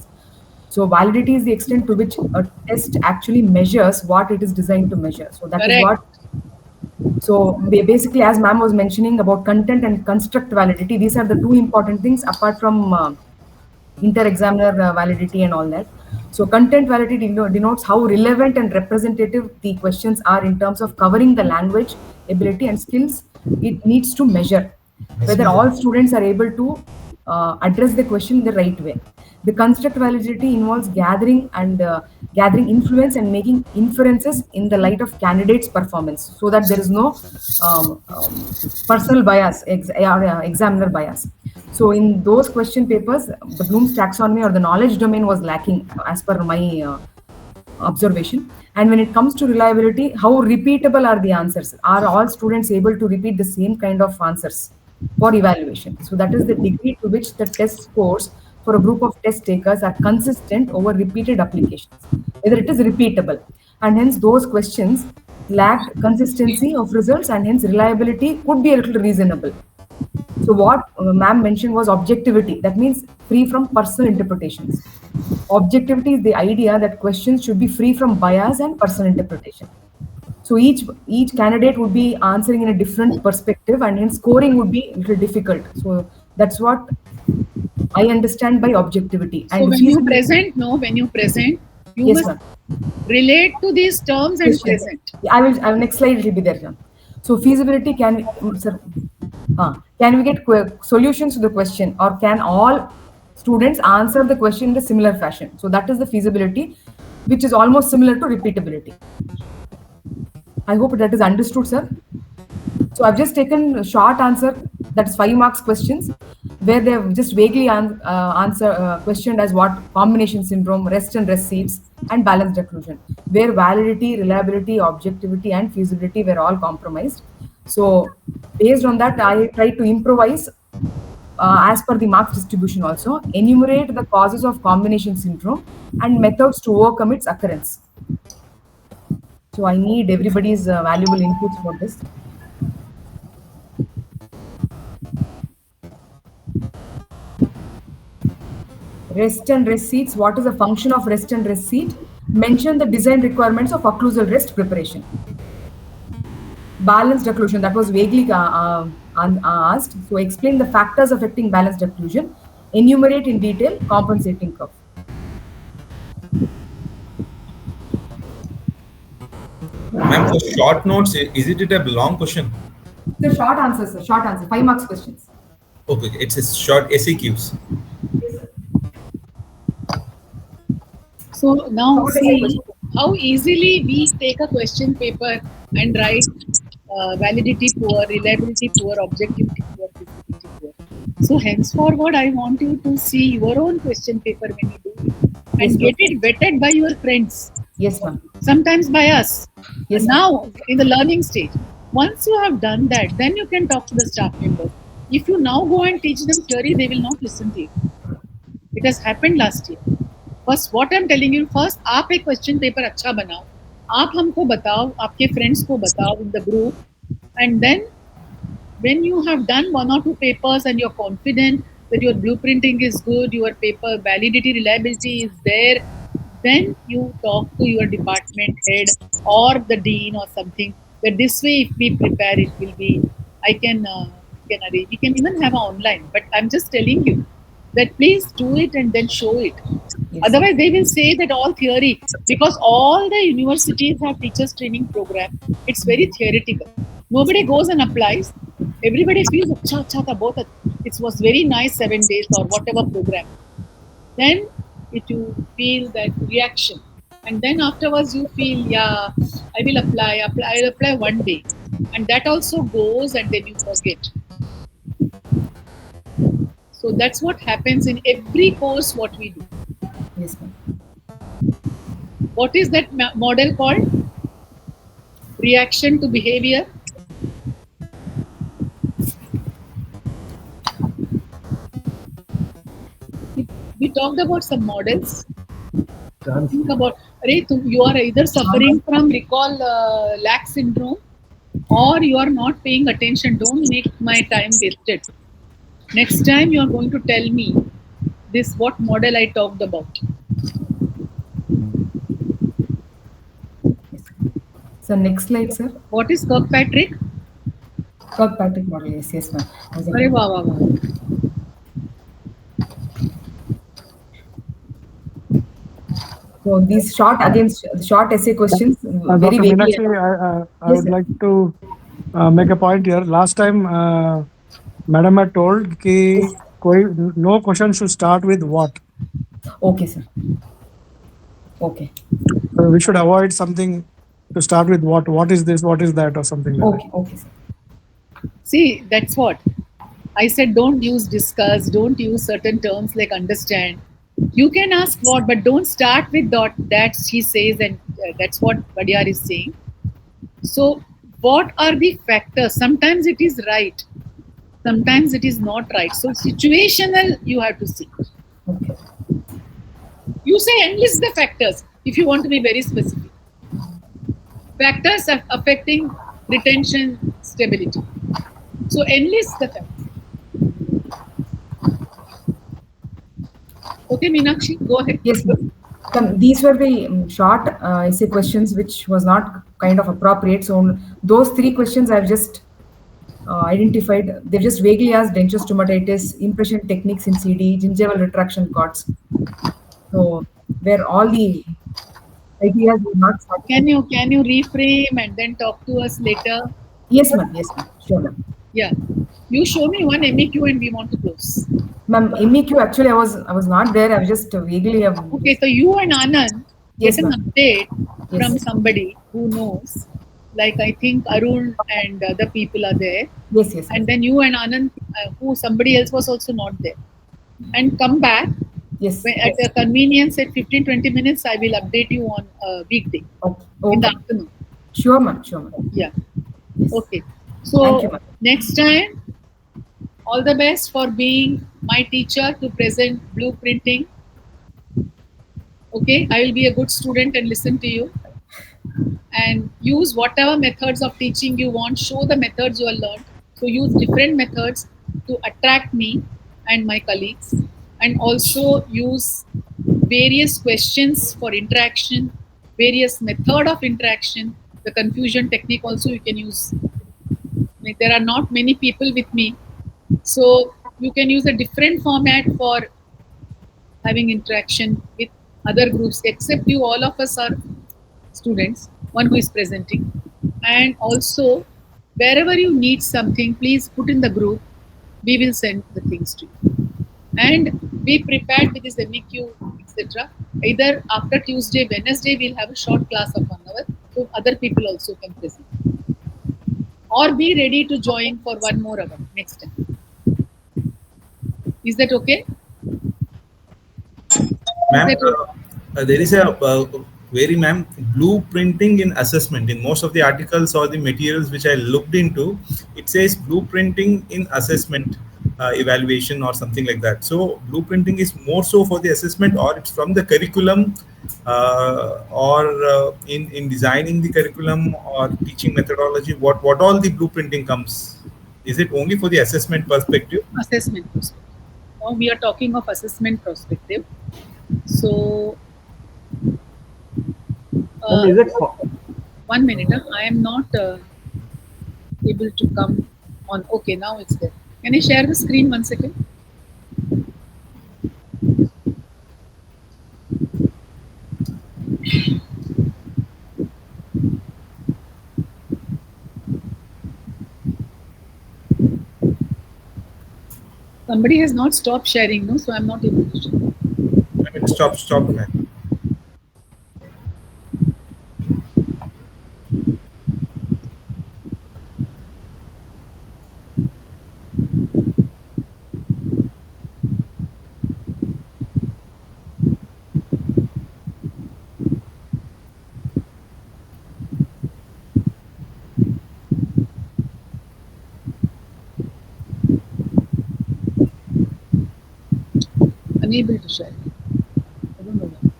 So validity is the extent to which a test actually measures what it is designed to measure. So that is correct. what. So basically, as ma'am was mentioning about content and construct validity, these are the two important things apart from inter-examiner validity and all that. So content validity denotes how relevant and representative the questions are in terms of covering the language, ability, and skills it needs to measure. Whether all students are able to address the question in the right way. The construct validity involves gathering influence and making inferences in the light of candidates' performance, so that there is no personal bias, examiner bias. So in those question papers, the Bloom's taxonomy or the knowledge domain was lacking, as per my observation. And when it comes to reliability, how repeatable are the answers? Are all students able to repeat the same kind of answers for evaluation? So that is the degree to which the test scores for a group of test takers are consistent over repeated applications, whether it is repeatable. And hence those questions lacked consistency of results, and hence reliability could be a little reasonable. So what ma'am mentioned was objectivity. That means free from personal interpretations. Objectivity is the idea that questions should be free from bias and personal interpretation. So each candidate would be answering in a different perspective, and hence scoring would be a little difficult. So that's what I understand by objectivity. So And when you present, you yes, must ma'am. relate to these terms and Question. present. I will next slide it will be there, ma'am. So feasibility sir, can we get solutions to the question, or can all students answer the question in a similar fashion? So that is the feasibility, which is almost similar to repeatability. I hope that is understood, sir. So I've just taken a short answer, that's 5 marks questions, where they have just vaguely questioned as what combination syndrome, rest and rest seats, and balanced occlusion, where validity, reliability, objectivity, and feasibility were all compromised. So based on that, I tried to improvise as per the marks distribution also, enumerate the causes of combination syndrome and methods to overcome its occurrence. So I need everybody's valuable inputs for this. Rest and rest seats. What is the function of rest and rest seat? Mention the design requirements of occlusal rest preparation. Balanced occlusion, that was vaguely asked. So explain the factors affecting balanced occlusion. Enumerate in detail compensating curve. Ma'am, for short notes, is it a long question? The short answers, sir. Short answer. 5 marks questions. Okay, it's a short SAQs. So now see how easily we take a question paper and write validity poor, reliability poor, objectivity poor, feasibility poor. So henceforward, I want you to see your own question paper when you do it and get it vetted by your friends. Yes, ma'am. Sometimes by us. Yes, now in the learning stage. Once you have done that, then you can talk to the staff members. If you now go and teach them theory, they will not listen to you. It has happened last year. First, what I'm telling you, first, आप एक question paper अच्छा बनाओ, आप हमको बताओ, आपके friends को बताओ in the group, and then when you have done 1 or 2 papers and you're confident, that your blueprinting is good, your paper validity, reliability is there, then you talk to your department head or the dean or something. That this way, if we prepare, it will be. I can arrange. We can even have online. But I'm just telling you that please do it and then show it. Yes. Otherwise, they will say that all theory, because all the universities have teachers training program. It's very theoretical. Nobody goes and applies. Everybody feels acha acha tha, both. It was very nice 7 days or whatever program. Then you feel that reaction, and then afterwards you feel, yeah, I will apply. I'll apply one day, and that also goes, and then you forget. So that's what happens in every course what we do. Yes, ma'am. What is that model called? Reaction to behavior. We talked about some models. Think about, you are either suffering from recall lack syndrome, or you are not paying attention. Don't make my time wasted. Next time you are going to tell me this what model I talked about. Yes. So next slide, sir. What is Kirkpatrick? Kirkpatrick model. Yes, yes, ma'am. Arey, wow, wow, wow. So these short essay questions, very Dr. vague. Meenakshi, I Yes, would sir. like to make a point here. Last time, Madam had told कि no question should start with what. Okay, sir. Okay. So we should avoid something to start with what. What is this? What is that? Or something like Okay, okay, sir. See, that's what I said. Don't use discuss. Don't use certain terms like understand. You can ask what, but don't start with dot. That she says, and that's what Badiyar is saying. So, what are the factors? Sometimes it is right, sometimes it is not right. So, situational, you have to see. Okay. You say enlist the factors if you want to be very specific. Factors are affecting retention stability. So, enlist the factors. Okay, Meenakshi, go ahead. Yes, ma'am. These were the short essay questions which was not kind of appropriate. So those three questions I've just identified. They've just vaguely asked dentures stomatitis, impression techniques in CD, gingival retraction cords. So where all the ideas were not Can you reframe and then talk to us later? Yes, ma'am. Yes, ma'am. Sure, ma'am. Yeah. You show me one MEQ and we want to close. Ma'am, MEQ actually I was not there. I was just vaguely. Okay, so you and Anand Yes, get an ma'am. update Yes. from somebody who knows. Like I think Arun and other people are there. Yes, yes. And then you and Anand, who somebody else was also not there. And come back. Yes. At a convenience at 15-20 minutes, I will update you on a weekday Okay. in the afternoon. Sure, ma'am. Sure, ma'am. Yeah. Yes. Okay. So Thank you, ma'am. next time, all the best for being my teacher to present blueprinting. Okay, I will be a good student and listen to you. And use whatever methods of teaching you want. Show the methods you have learned. So use different methods to attract me and my colleagues. And also use various questions for interaction, various method of interaction. The confusion technique also you can use. Like there are not many people with me. So you can use a different format for having interaction with other groups, except you, all of us are students, one who is presenting. And also, wherever you need something, please put in the group. We will send the things to you. And be prepared with this MEQ, etc. Either after Tuesday, Wednesday, we'll have a short class of 1 hour, so other people also can present. Or be ready to join for 1 more hour next time. Is that okay? Ma'am, there is a blueprinting in assessment. In most of the articles or the materials which I looked into, it says blueprinting in assessment evaluation or something like that. So blueprinting is more so for the assessment, or it's from the curriculum, or in designing the curriculum or teaching methodology. What all the blueprinting comes? Is it only for the assessment perspective? Assessment perspective. Now we are talking of assessment perspective. So, Ma'am, is it 1 minute. I am not able to come on. Okay, now it's there. Can you share the screen 1 second? Somebody has not stopped sharing, no? So I'm not able to share. Stop, man. Unable to share. I don't know why.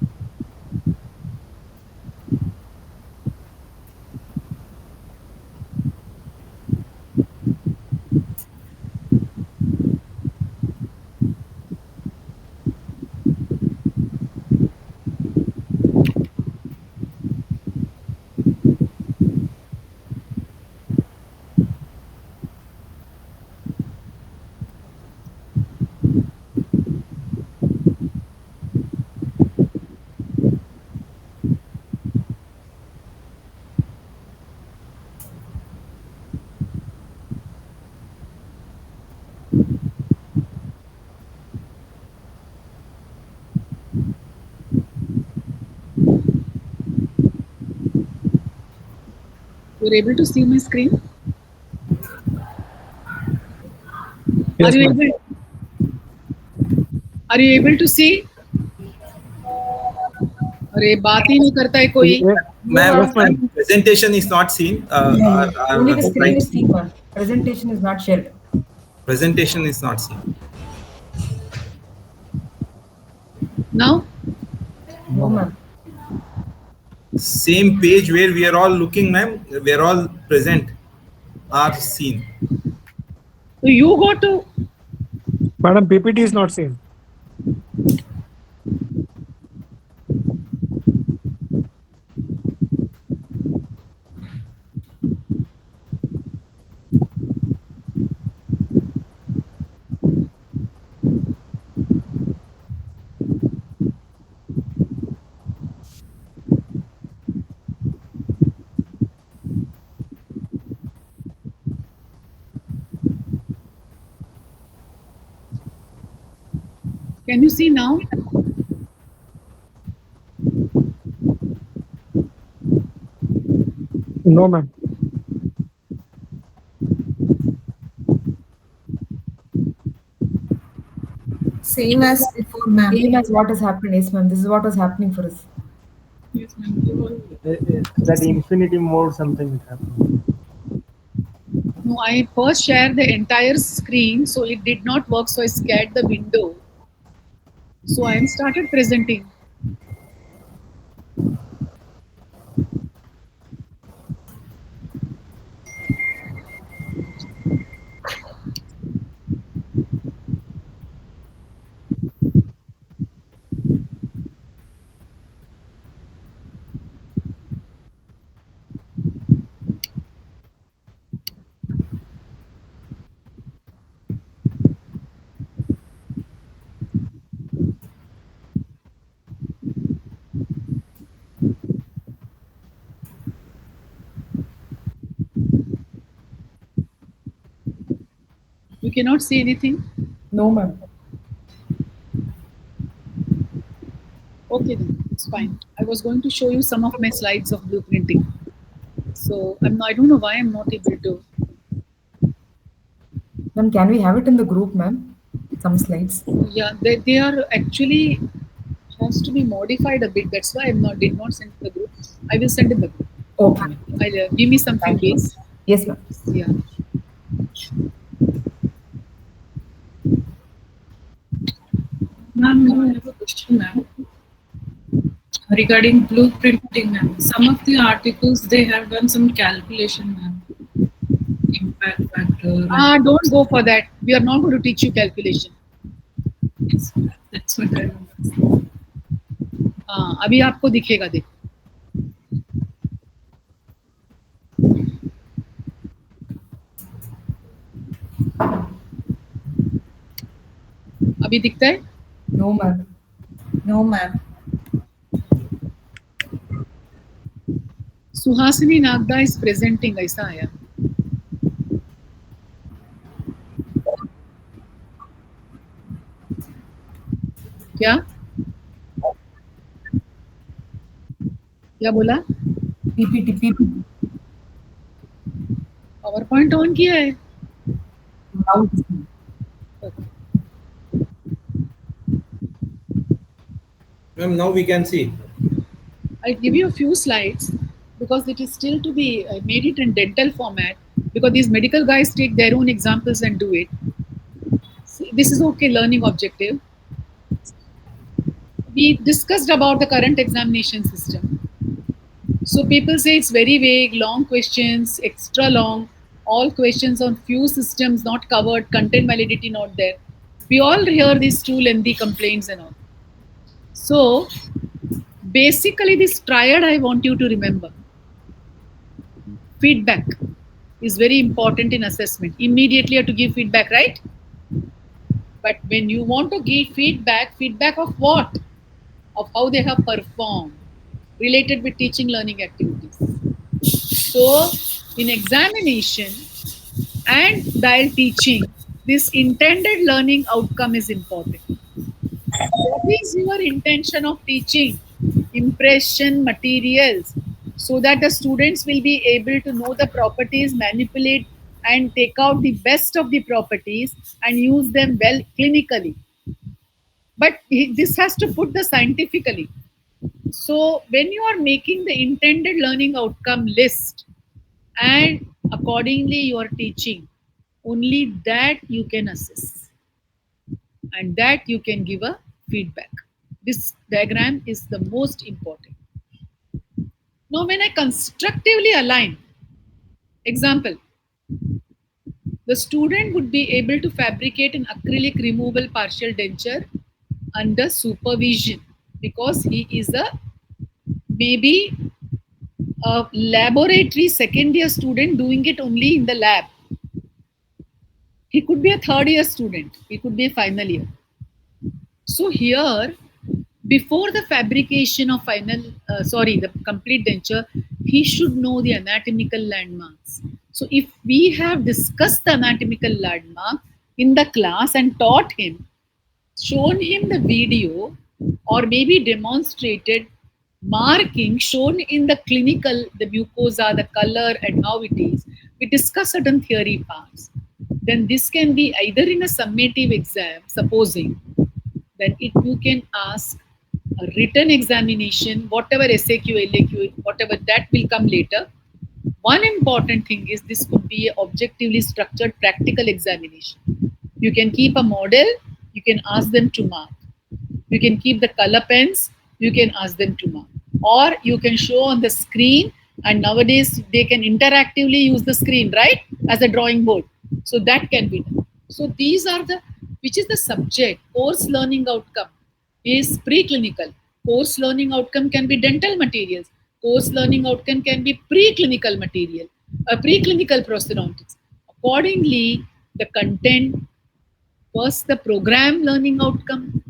You're able to see my screen? Yes, Are you ma'am. able? Are you able to see? अरे बात ही नहीं करता है कोई. Ma'am, presentation is not seen. Only the screen is seen, ma'am. Presentation is not shared. Presentation is not seen. Now? No, ma'am. Same page where we are all looking, ma'am. We are all present. Are seen. So you go to. Madam, PPT is not seen. Can you see now? No, ma'am. Same as before, ma'am. Same as what has happened, yes, ma'am. This is what was happening for us. Yes, ma'am. that infinity mode something is happening? No, I first shared the entire screen, so it did not work. So I scared the window. So I started presenting. You cannot see anything? No, ma'am. Okay, then it's fine. I was going to show you some of my slides of blueprinting. So I don't know why I'm not able to. Ma'am, can we have it in the group, ma'am? Some slides. Yeah, they are actually has to be modified a bit. That's why did not send to the group. I will send in the group. Okay. I'll give me some few Thank you. days. Yes, ma'am. Yeah. Ma'am, I have a question, ma'am. Regarding blueprinting, ma'am. Some of the articles, they have done some calculation, ma'am. Impact factor. Don't go for that. We are not going to teach you calculation. Yes, that's what I remember. हाँ, अभी आपको दिखेगा, देखो. अभी दिखता है? No, ma'am. No, ma'am. Suhasini Nagda is presenting, ऐसा आया. क्या? क्या बोला? PPT, PPT. Power point on किया है. Now it is on. Ma'am, now we can see. I give you a few slides because it is still to be made it in dental format, because these medical guys take their own examples and do it. See, this is okay, learning objective. We discussed about the current examination system. So people say it's very vague, long questions, extra long, all questions on few systems not covered, content validity not there. We all hear these two lengthy complaints and all. So basically this triad I want you to remember. Feedback is very important in assessment. Immediately you have to give feedback, right? But when you want to give feedback, feedback of what? Of how they have performed, related with teaching learning activities. So in examination and while teaching, this intended learning outcome is important. What is your intention of teaching? Impression materials, so that the students will be able to know the properties, manipulate and take out the best of the properties and use them well clinically. But this has to put the scientifically. So when you are making the intended learning outcome list and accordingly you are teaching, only that you can assess and that you can give a feedback. This diagram is the most important. Now when I constructively align, example, the student would be able to fabricate an acrylic removable partial denture under supervision, because he is a maybe a laboratory second year student doing it only in the lab. He could be a third year student, he could be a final year. So here, before the fabrication of the complete denture, he should know the anatomical landmarks. So if we have discussed the anatomical landmark in the class and taught him, shown him the video, or maybe demonstrated marking shown in the clinical, the mucosa, the color and how it is, we discuss certain theory parts. Then this can be either in a summative exam, supposing, then you can ask a written examination, whatever SAQ, LAQ, whatever, that will come later. One important thing is this could be an objectively structured practical examination. You can keep a model, you can ask them to mark. You can keep the color pens, you can ask them to mark. Or you can show on the screen, and nowadays they can interactively use the screen, right, as a drawing board. So that can be done. So these are the, which is the subject, course learning outcome is preclinical. Course learning outcome can be dental materials. Course learning outcome can be preclinical material, preclinical prosthodontics. Accordingly, the content, first the program learning outcome.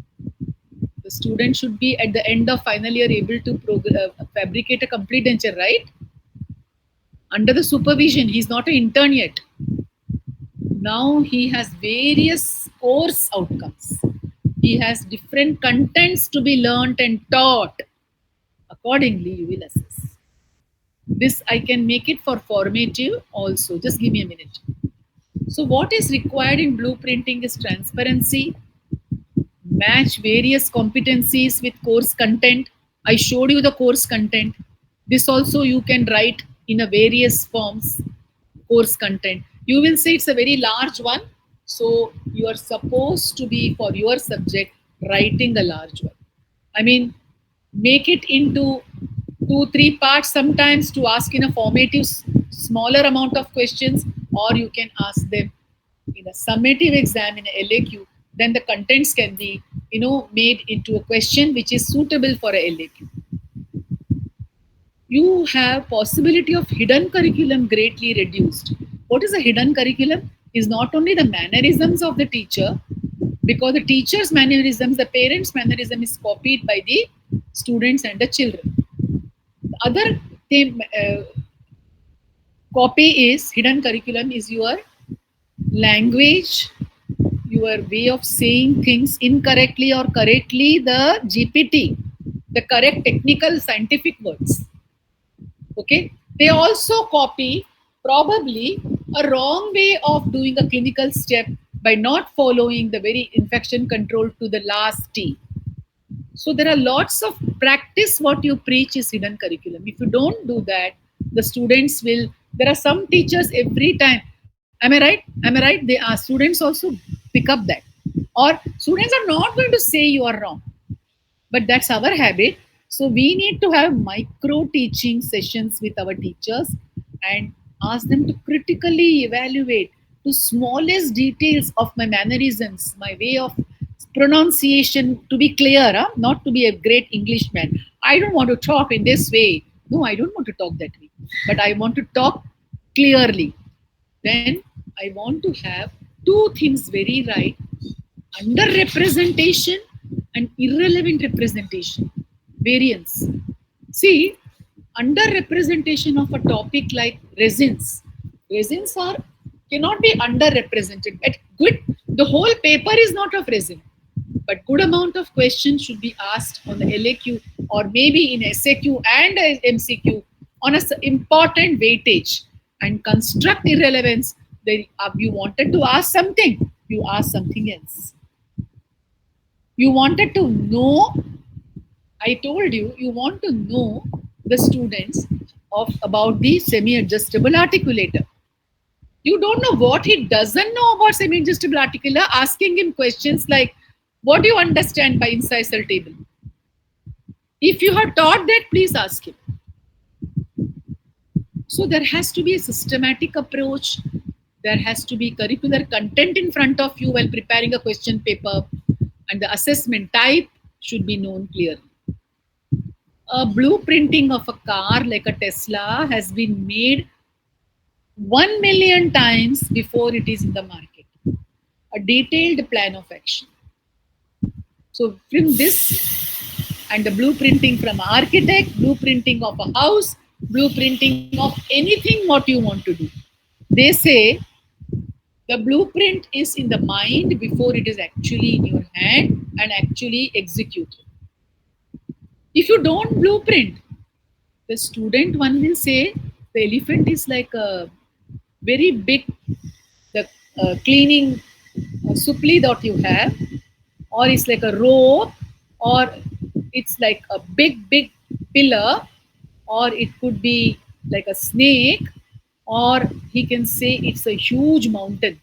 The student should be at the end of final year able to fabricate a complete denture, right? Under the supervision, he's not an intern yet. Now he has various course outcomes. He has different contents to be learnt and taught. Accordingly, you will assess. This I can make it for formative also. Just give me a minute. So what is required in blueprinting is transparency, match various competencies with course content. I showed you the course content. This also you can write in a various forms, course content. You will say it's a very large one. So you are supposed to be, for your subject, writing a large one. I mean, make it into 2-3 parts sometimes to ask in a formative smaller amount of questions, or you can ask them in a summative exam in a LAQ. Then the contents can be made into a question which is suitable for a LAQ. You have possibility of hidden curriculum greatly reduced. What is a hidden curriculum? Is not only the mannerisms of the teacher, because the teacher's mannerisms, the parents' mannerism is copied by the students and the children. The other thing, copy is hidden curriculum is your language, your way of saying things incorrectly or correctly, the GPT, the correct technical scientific words. Okay, they also copy probably a wrong way of doing a clinical step by not following the very infection control to the last T. So there are lots of practice. What you preach is hidden curriculum. If you don't do that, the students will. There are some teachers every time. Am I right? Am I right? They are students also pick up that, or students are not going to say you are wrong, but that's our habit. So we need to have micro teaching sessions with our teachers and ask them to critically evaluate to smallest details of my mannerisms, my way of pronunciation to be clear, huh? Not to be a great Englishman. I don't want to talk in this way. No, I don't want to talk that way. But I want to talk clearly. Then I want to have two things very right: underrepresentation and irrelevant representation, variance. See, underrepresentation of a topic like resins. Resins are cannot be underrepresented. At good, the whole paper is not of resin, but good amount of questions should be asked on the LAQ or maybe in SAQ and MCQ on a important weightage and construct irrelevance. Then you wanted to ask something, you ask something else. You wanted to know, I told you, you want to know the students about the semi-adjustable articulator. You don't know what he doesn't know about semi-adjustable articulator, asking him questions like, what do you understand by incisal table? If you have taught that, please ask him. So there has to be a systematic approach. There has to be curricular content in front of you while preparing a question paper, and the assessment type should be known clearly. A blueprinting of a car like a Tesla has been made 1 million times before it is in the market. A detailed plan of action. So from this and the blueprinting from an architect, blueprinting of a house, blueprinting of anything what you want to do. They say the blueprint is in the mind before it is actually in your hand and actually executed. If you don't blueprint, the student one will say the elephant is like a very big, the cleaning supli that you have, or it's like a rope, or it's like a big pillar, or it could be like a snake, or he can say it's a huge mountain.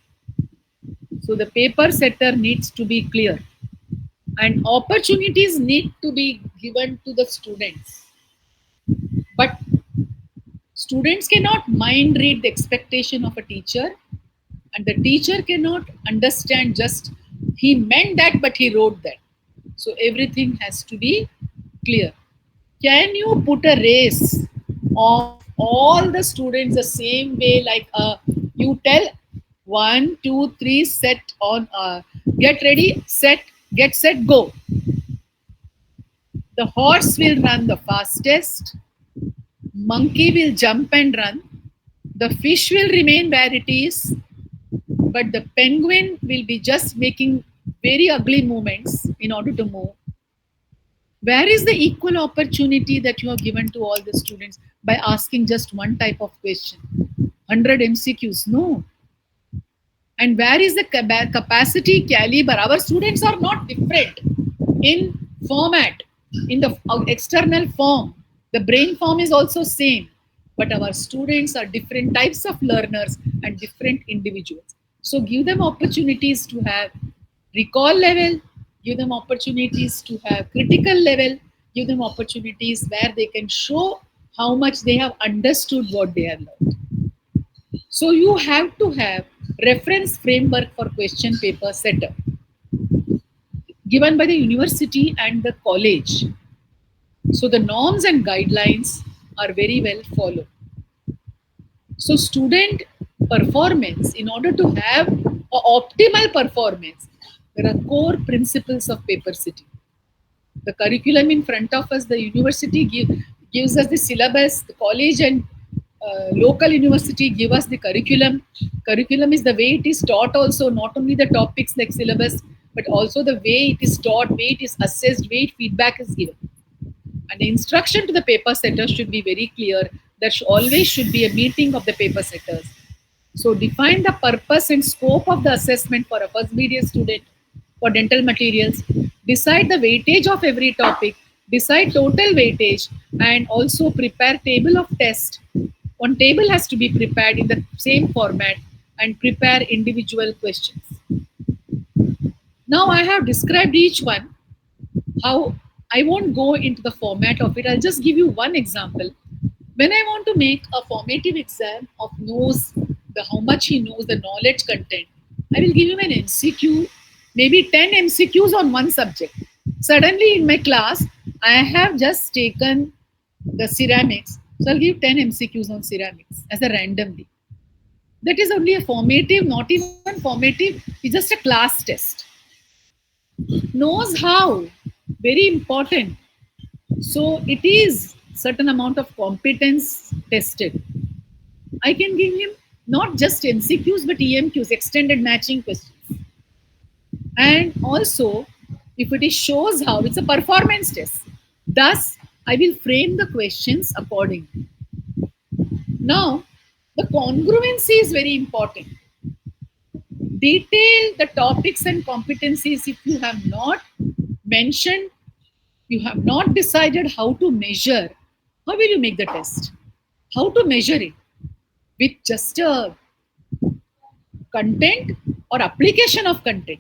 So the paper setter needs to be clear, and opportunities need to be given to the students. But students cannot mind read the expectation of a teacher, and the teacher cannot understand just he meant that but he wrote that. So everything has to be clear. Can you put a race of all the students the same way, like you tell 1, 2, 3, set on, get ready, set, get set, go. The horse will run the fastest, monkey will jump and run, the fish will remain where it is, but the penguin will be just making very ugly movements in order to move. Where is the equal opportunity that you have given to all the students by asking just one type of question? 100 MCQs? No. And where is the capacity caliber? Our students are not different in format, in the external form. The brain form is also same, but our students are different types of learners and different individuals. So give them opportunities to have recall level, give them opportunities to have critical level, give them opportunities where they can show how much they have understood what they have learned. So you have to have reference framework for question paper setup. given by the university and the college. So the norms and guidelines are very well followed. So student performance, in order to have a optimal performance, there are core principles of paper city. The curriculum in front of us, the university gives us the syllabus, the college and local university give us the curriculum. Curriculum is the way it is taught also, not only the topics like syllabus, but also the way it is taught, way it is assessed, way feedback is given. And the instruction to the paper setters should be very clear. There always should be a meeting of the paper setters. So define the purpose and scope of the assessment for a first BDS student for dental materials. Decide the weightage of every topic. Decide total weightage and also prepare table of test. One table has to be prepared in the same format and prepare individual questions. Now I have described each one. How I won't go into the format of it. I'll just give you one example. When I want to make a formative exam of knows the how much he knows the knowledge content, I will give him an MCQ, maybe 10 MCQs on one subject. Suddenly in my class, I have just taken the ceramics, so I'll give 10 MCQs on ceramics as a randomly. That is only a formative, not even formative. It's just a class test. Knows how, very important. So it is certain amount of competence tested. I can give him not just MCQs but EMQs, extended matching questions. And also, if it is shows how, it's a performance test. Thus, I will frame the questions accordingly. Now, the congruency is very important. Detail the topics and competencies. If you have not mentioned, you have not decided how to measure, how will you make the test? How to measure it? With just a content or application of content.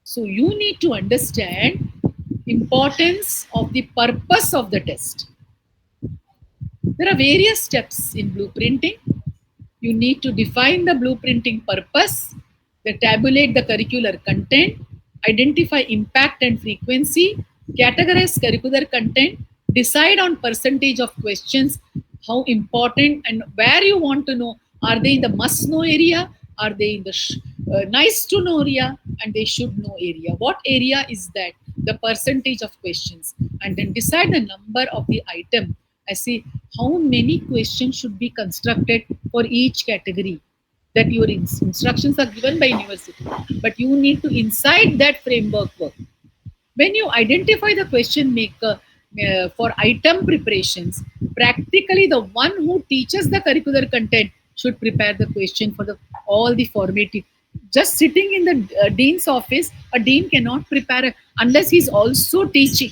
So you need to understand importance of the purpose of the test. There are various steps in blueprinting. You need to define the blueprinting purpose, tabulate the curricular content, identify impact and frequency, categorize curricular content, decide on percentage of questions, how important and where you want to know. Are they in the must know area? Are they in the nice to know area? And they should know area. What area is that? The percentage of questions. And then decide the number of the item. I see how many questions should be constructed for each category. That your instructions are given by university, but you need to inside that framework work. When you identify the question maker for item preparations, practically the one who teaches the curricular content should prepare the question for all the formative. Just sitting in the dean's office, a dean cannot prepare unless he's also teaching.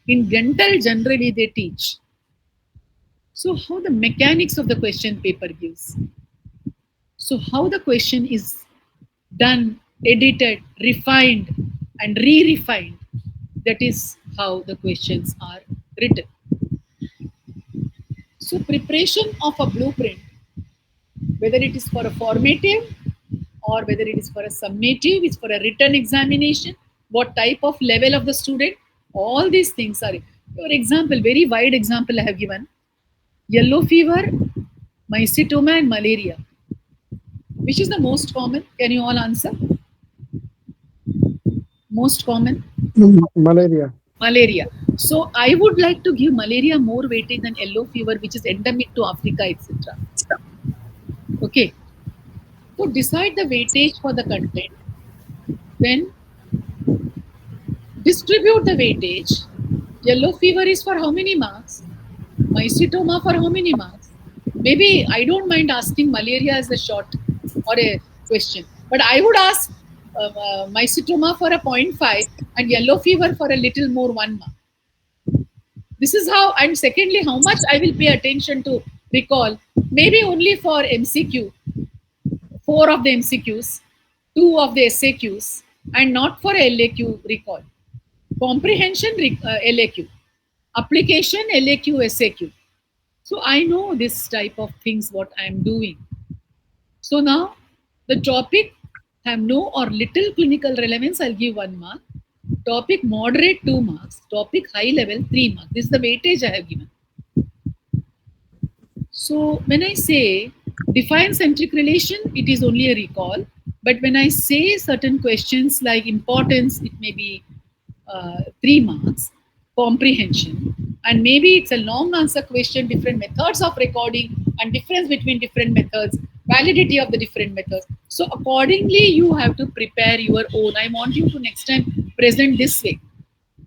In dental, generally they teach. So how the mechanics of the question paper gives. So how the question is done, edited, refined, and re-refined. That is how the questions are written. So preparation of a blueprint, whether it is for a formative or whether it is for a summative, it's for a written examination, what type of level of the student, all these things are. For example, very wide example I have given. Yellow fever, mycetoma and malaria. Which is the most common? Can you all answer? Most common? Malaria. Malaria. So I would like to give malaria more weightage than yellow fever, which is endemic to Africa, etc. Okay. So decide the weightage for the content. Then distribute the weightage. Yellow fever is for how many marks? Mycetoma for how many marks? Maybe I don't mind asking malaria as a short or a question, but I would ask mycetoma for a 0.5 and yellow fever for a little more 1 mark. This is how, and secondly, how much I will pay attention to recall. Maybe only for MCQ, 4 of the MCQs, 2 of the SAQs, and not for LAQ recall. Comprehension LAQ, application LAQ, SAQ. So I know this type of things what I am doing. So now the topic, have no or little clinical relevance, I'll give 1 mark. Topic moderate, 2 marks. Topic high level, 3 marks. This is the weightage I have given. So when I say define centric relation, it is only a recall. But when I say certain questions like importance, it may be 3 marks, comprehension, and maybe it's a long answer question, different methods of recording and difference between different methods, validity of the different methods. So accordingly, you have to prepare your own. I want you to next time present this way.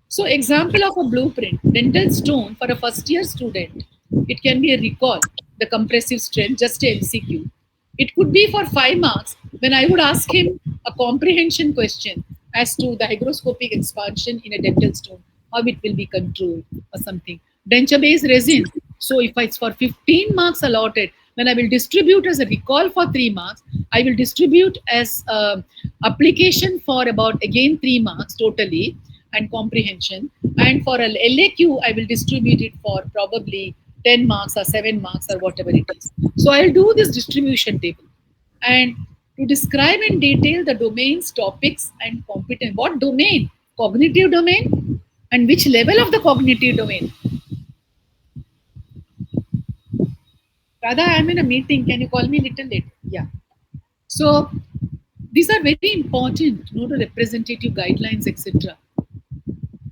So example of a blueprint, dental stone for a first year student, it can be a recall, the compressive strength, just a MCQ. It could be for 5 marks when I would ask him a comprehension question as to the hygroscopic expansion in a dental stone, how it will be controlled or something. Denture based resin. So if it's for 15 marks allotted, then I will distribute as a recall for 3 marks. I will distribute as application for about again 3 marks totally and comprehension. And for a LAQ, I will distribute it for probably 10 marks or 7 marks or whatever it is. So I'll do this distribution table. And to describe in detail the domains, topics, and competence. What domain? Cognitive domain? And which level of the cognitive domain? Radha, I'm in a meeting. Can you call me a little late? Yeah. So these are very important, the representative guidelines, etc.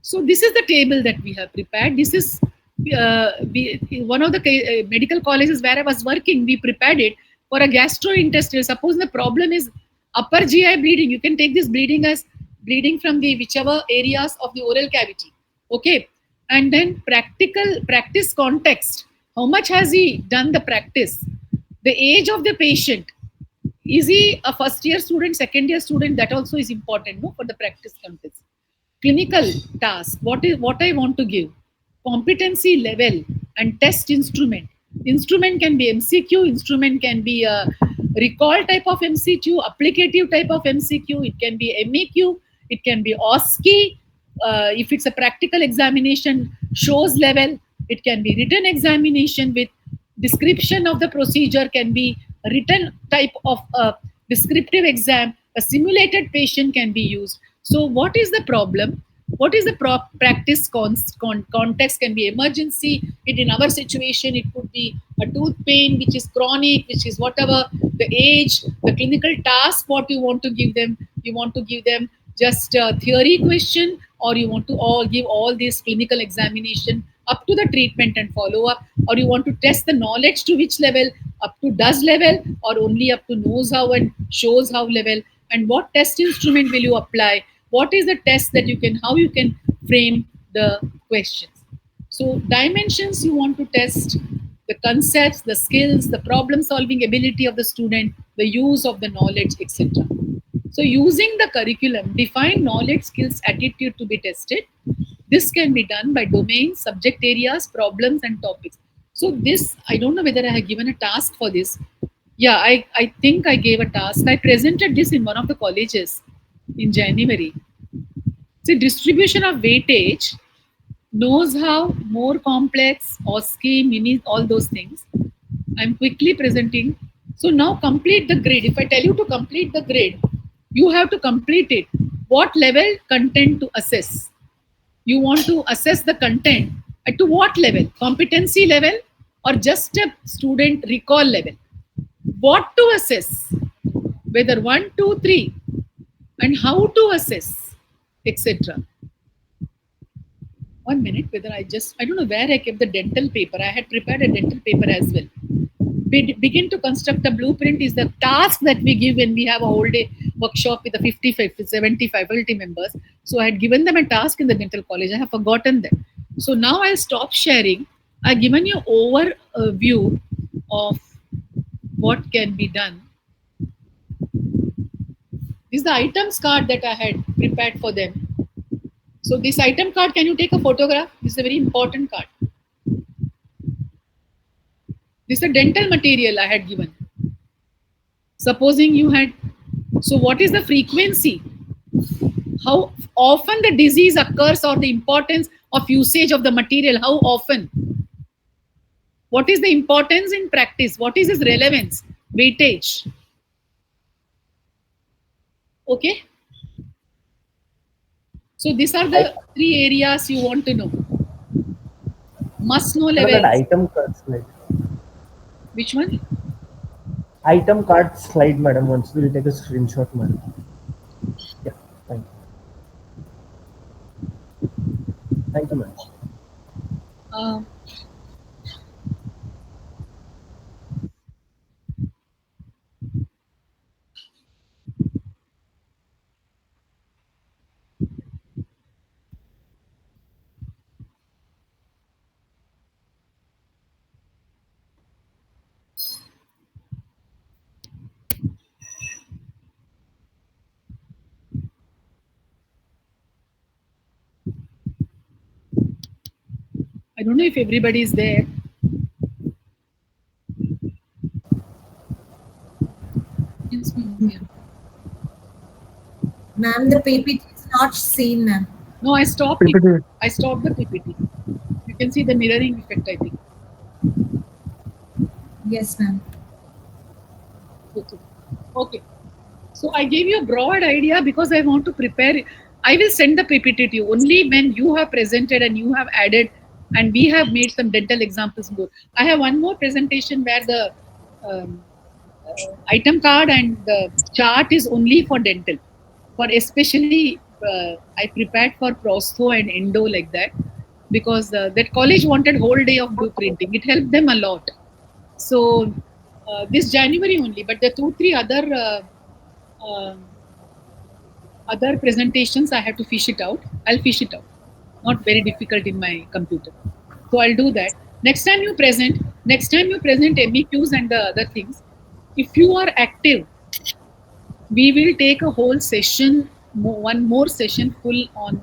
So this is the table that we have prepared. This is one of the medical colleges where I was working. We prepared it for a gastrointestinal. Suppose the problem is upper GI bleeding. You can take this bleeding as bleeding from the whichever areas of the oral cavity. Okay. And then practice context. How much has he done the practice? The age of the patient. Is he a first year student, second year student? That also is important for the practice context. Clinical task, what I want to give, competency level and test instrument. Instrument can be MCQ, instrument can be a recall type of MCQ, applicative type of MCQ, it can be MEQ, it can be OSCE, if it's a practical examination, shows level, it can be written examination with description of the procedure, can be written type of descriptive exam, a simulated patient can be used. So what is the problem? What is the practice context? Can be emergency. In our situation, it could be a tooth pain, which is chronic, which is whatever, the age, the clinical task, what you want to give them. You want to give them just a theory question, or you want to give all this clinical examination up to the treatment and follow up, or you want to test the knowledge to which level, up to does level, or only up to knows how and shows how level, and what test instrument will you apply? What is the test that how you can frame the questions? So dimensions, you want to test the concepts, the skills, the problem solving ability of the student, the use of the knowledge, etc. So using the curriculum, define knowledge, skills, attitude to be tested. This can be done by domains, subject areas, problems, and topics. So this, I don't know whether I have given a task for this. Yeah, I think I gave a task. I presented this in one of the colleges in January. See, distribution of weightage, knows how, more complex, OSCE, mini, all those things. I'm quickly presenting. So now complete the grid. If I tell you to complete the grid, you have to complete it. What level content to assess? You want to assess the content to what level? Competency level or just a student recall level? What to assess? Whether 1, 2, 3 and how to assess, etc. 1 minute, whether I don't know where I kept the dental paper. I had prepared a dental paper as well. Begin to construct a blueprint is the task that we give when we have a whole day workshop with the 55, 70 faculty members. So I had given them a task in the dental college. I have forgotten them. So now I'll stop sharing. I've given you overview of what can be done. This is the items card that I had prepared for them. So this item card, can you take a photograph? This is a very important card. This is a dental material I had given. Supposing you had, so what is the frequency? How often the disease occurs or the importance of usage of the material? How often? What is the importance in practice? What is its relevance? Weightage. Okay. So these are the 3 areas you want to know. Must know Madam, level. that item card slide. Which one? Item card slide, madam. Once we'll take a screenshot, madam. Yeah, thank you. Thank you, madam. I don't know if everybody is there. Yes, ma'am. Yeah. Ma'am, the PPT is not seen, ma'am. No, I stopped it. I stopped the PPT. You can see the mirroring effect, I think. Yes, ma'am. Okay. So I gave you a broad idea because I want to prepare. I will send the PPT to you only when you have presented and you have added and we have made some dental examples more. I have one more presentation where the item card and the chart is only for dental. For especially, I prepared for prostho and endo like that because that college wanted whole day of blueprinting. It helped them a lot. So this January only, but the 2-3 other presentations I have to fish it out. I'll fish it out. Not very difficult in my computer. So I'll do that. Next time you present MEQs and the other things. If you are active, we will take a whole session, one more session full on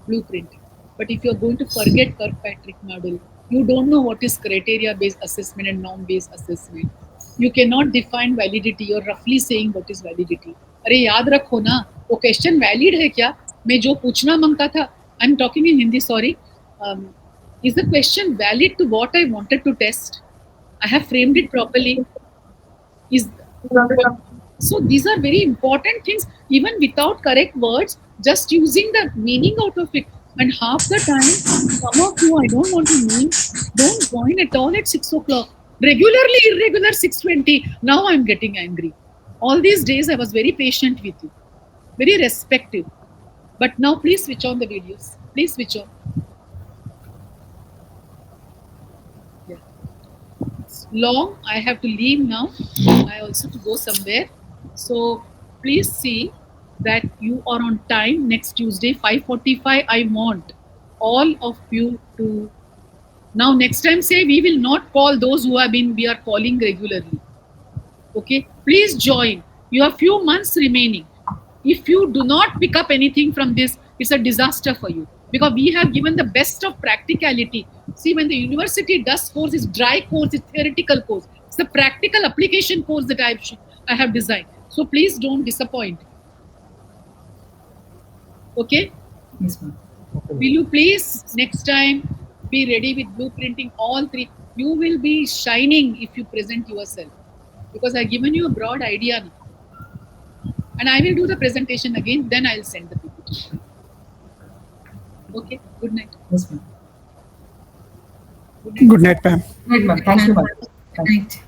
blueprinting. But if you're going to forget Kirkpatrick model, you don't know what is criteria-based assessment and norm-based assessment. You cannot define validity. You're roughly saying what is validity. अरे याद रखो ना, वो question valid है क्या? मैं जो पूछना मांगता था, I'm talking in Hindi. Sorry. Is the question valid to what I wanted to test? I have framed it properly. So these are very important things, even without correct words, just using the meaning out of it. And half the time, some of you, I don't want to name, don't join at all at 6 o'clock. Regularly irregular 6:20. Now I'm getting angry. All these days I was very patient with you, very respectful. But now please switch on the videos. Please switch on. Yeah. It's long. I have to leave now. I also to go somewhere. So please see that you are on time next Tuesday, 5:45. I want all of you to now next time say we will not call those who have been, we are calling regularly. Okay, please join. You have few months remaining. If you do not pick up anything from this, it's a disaster for you because we have given the best of practicality. See, when the university does course, it's dry course, it's theoretical course. It's a practical application course that I have designed. So please don't disappoint. Okay? Yes, ma'am. Will you please next time be ready with blueprinting all 3? You will be shining if you present yourself because I've given you a broad idea now. And I will do the presentation again, then I'll send the PPT. Okay, good night. Yes, ma'am. Good night, ma'am. Good, ma'am. Thank you, ma'am. Good night.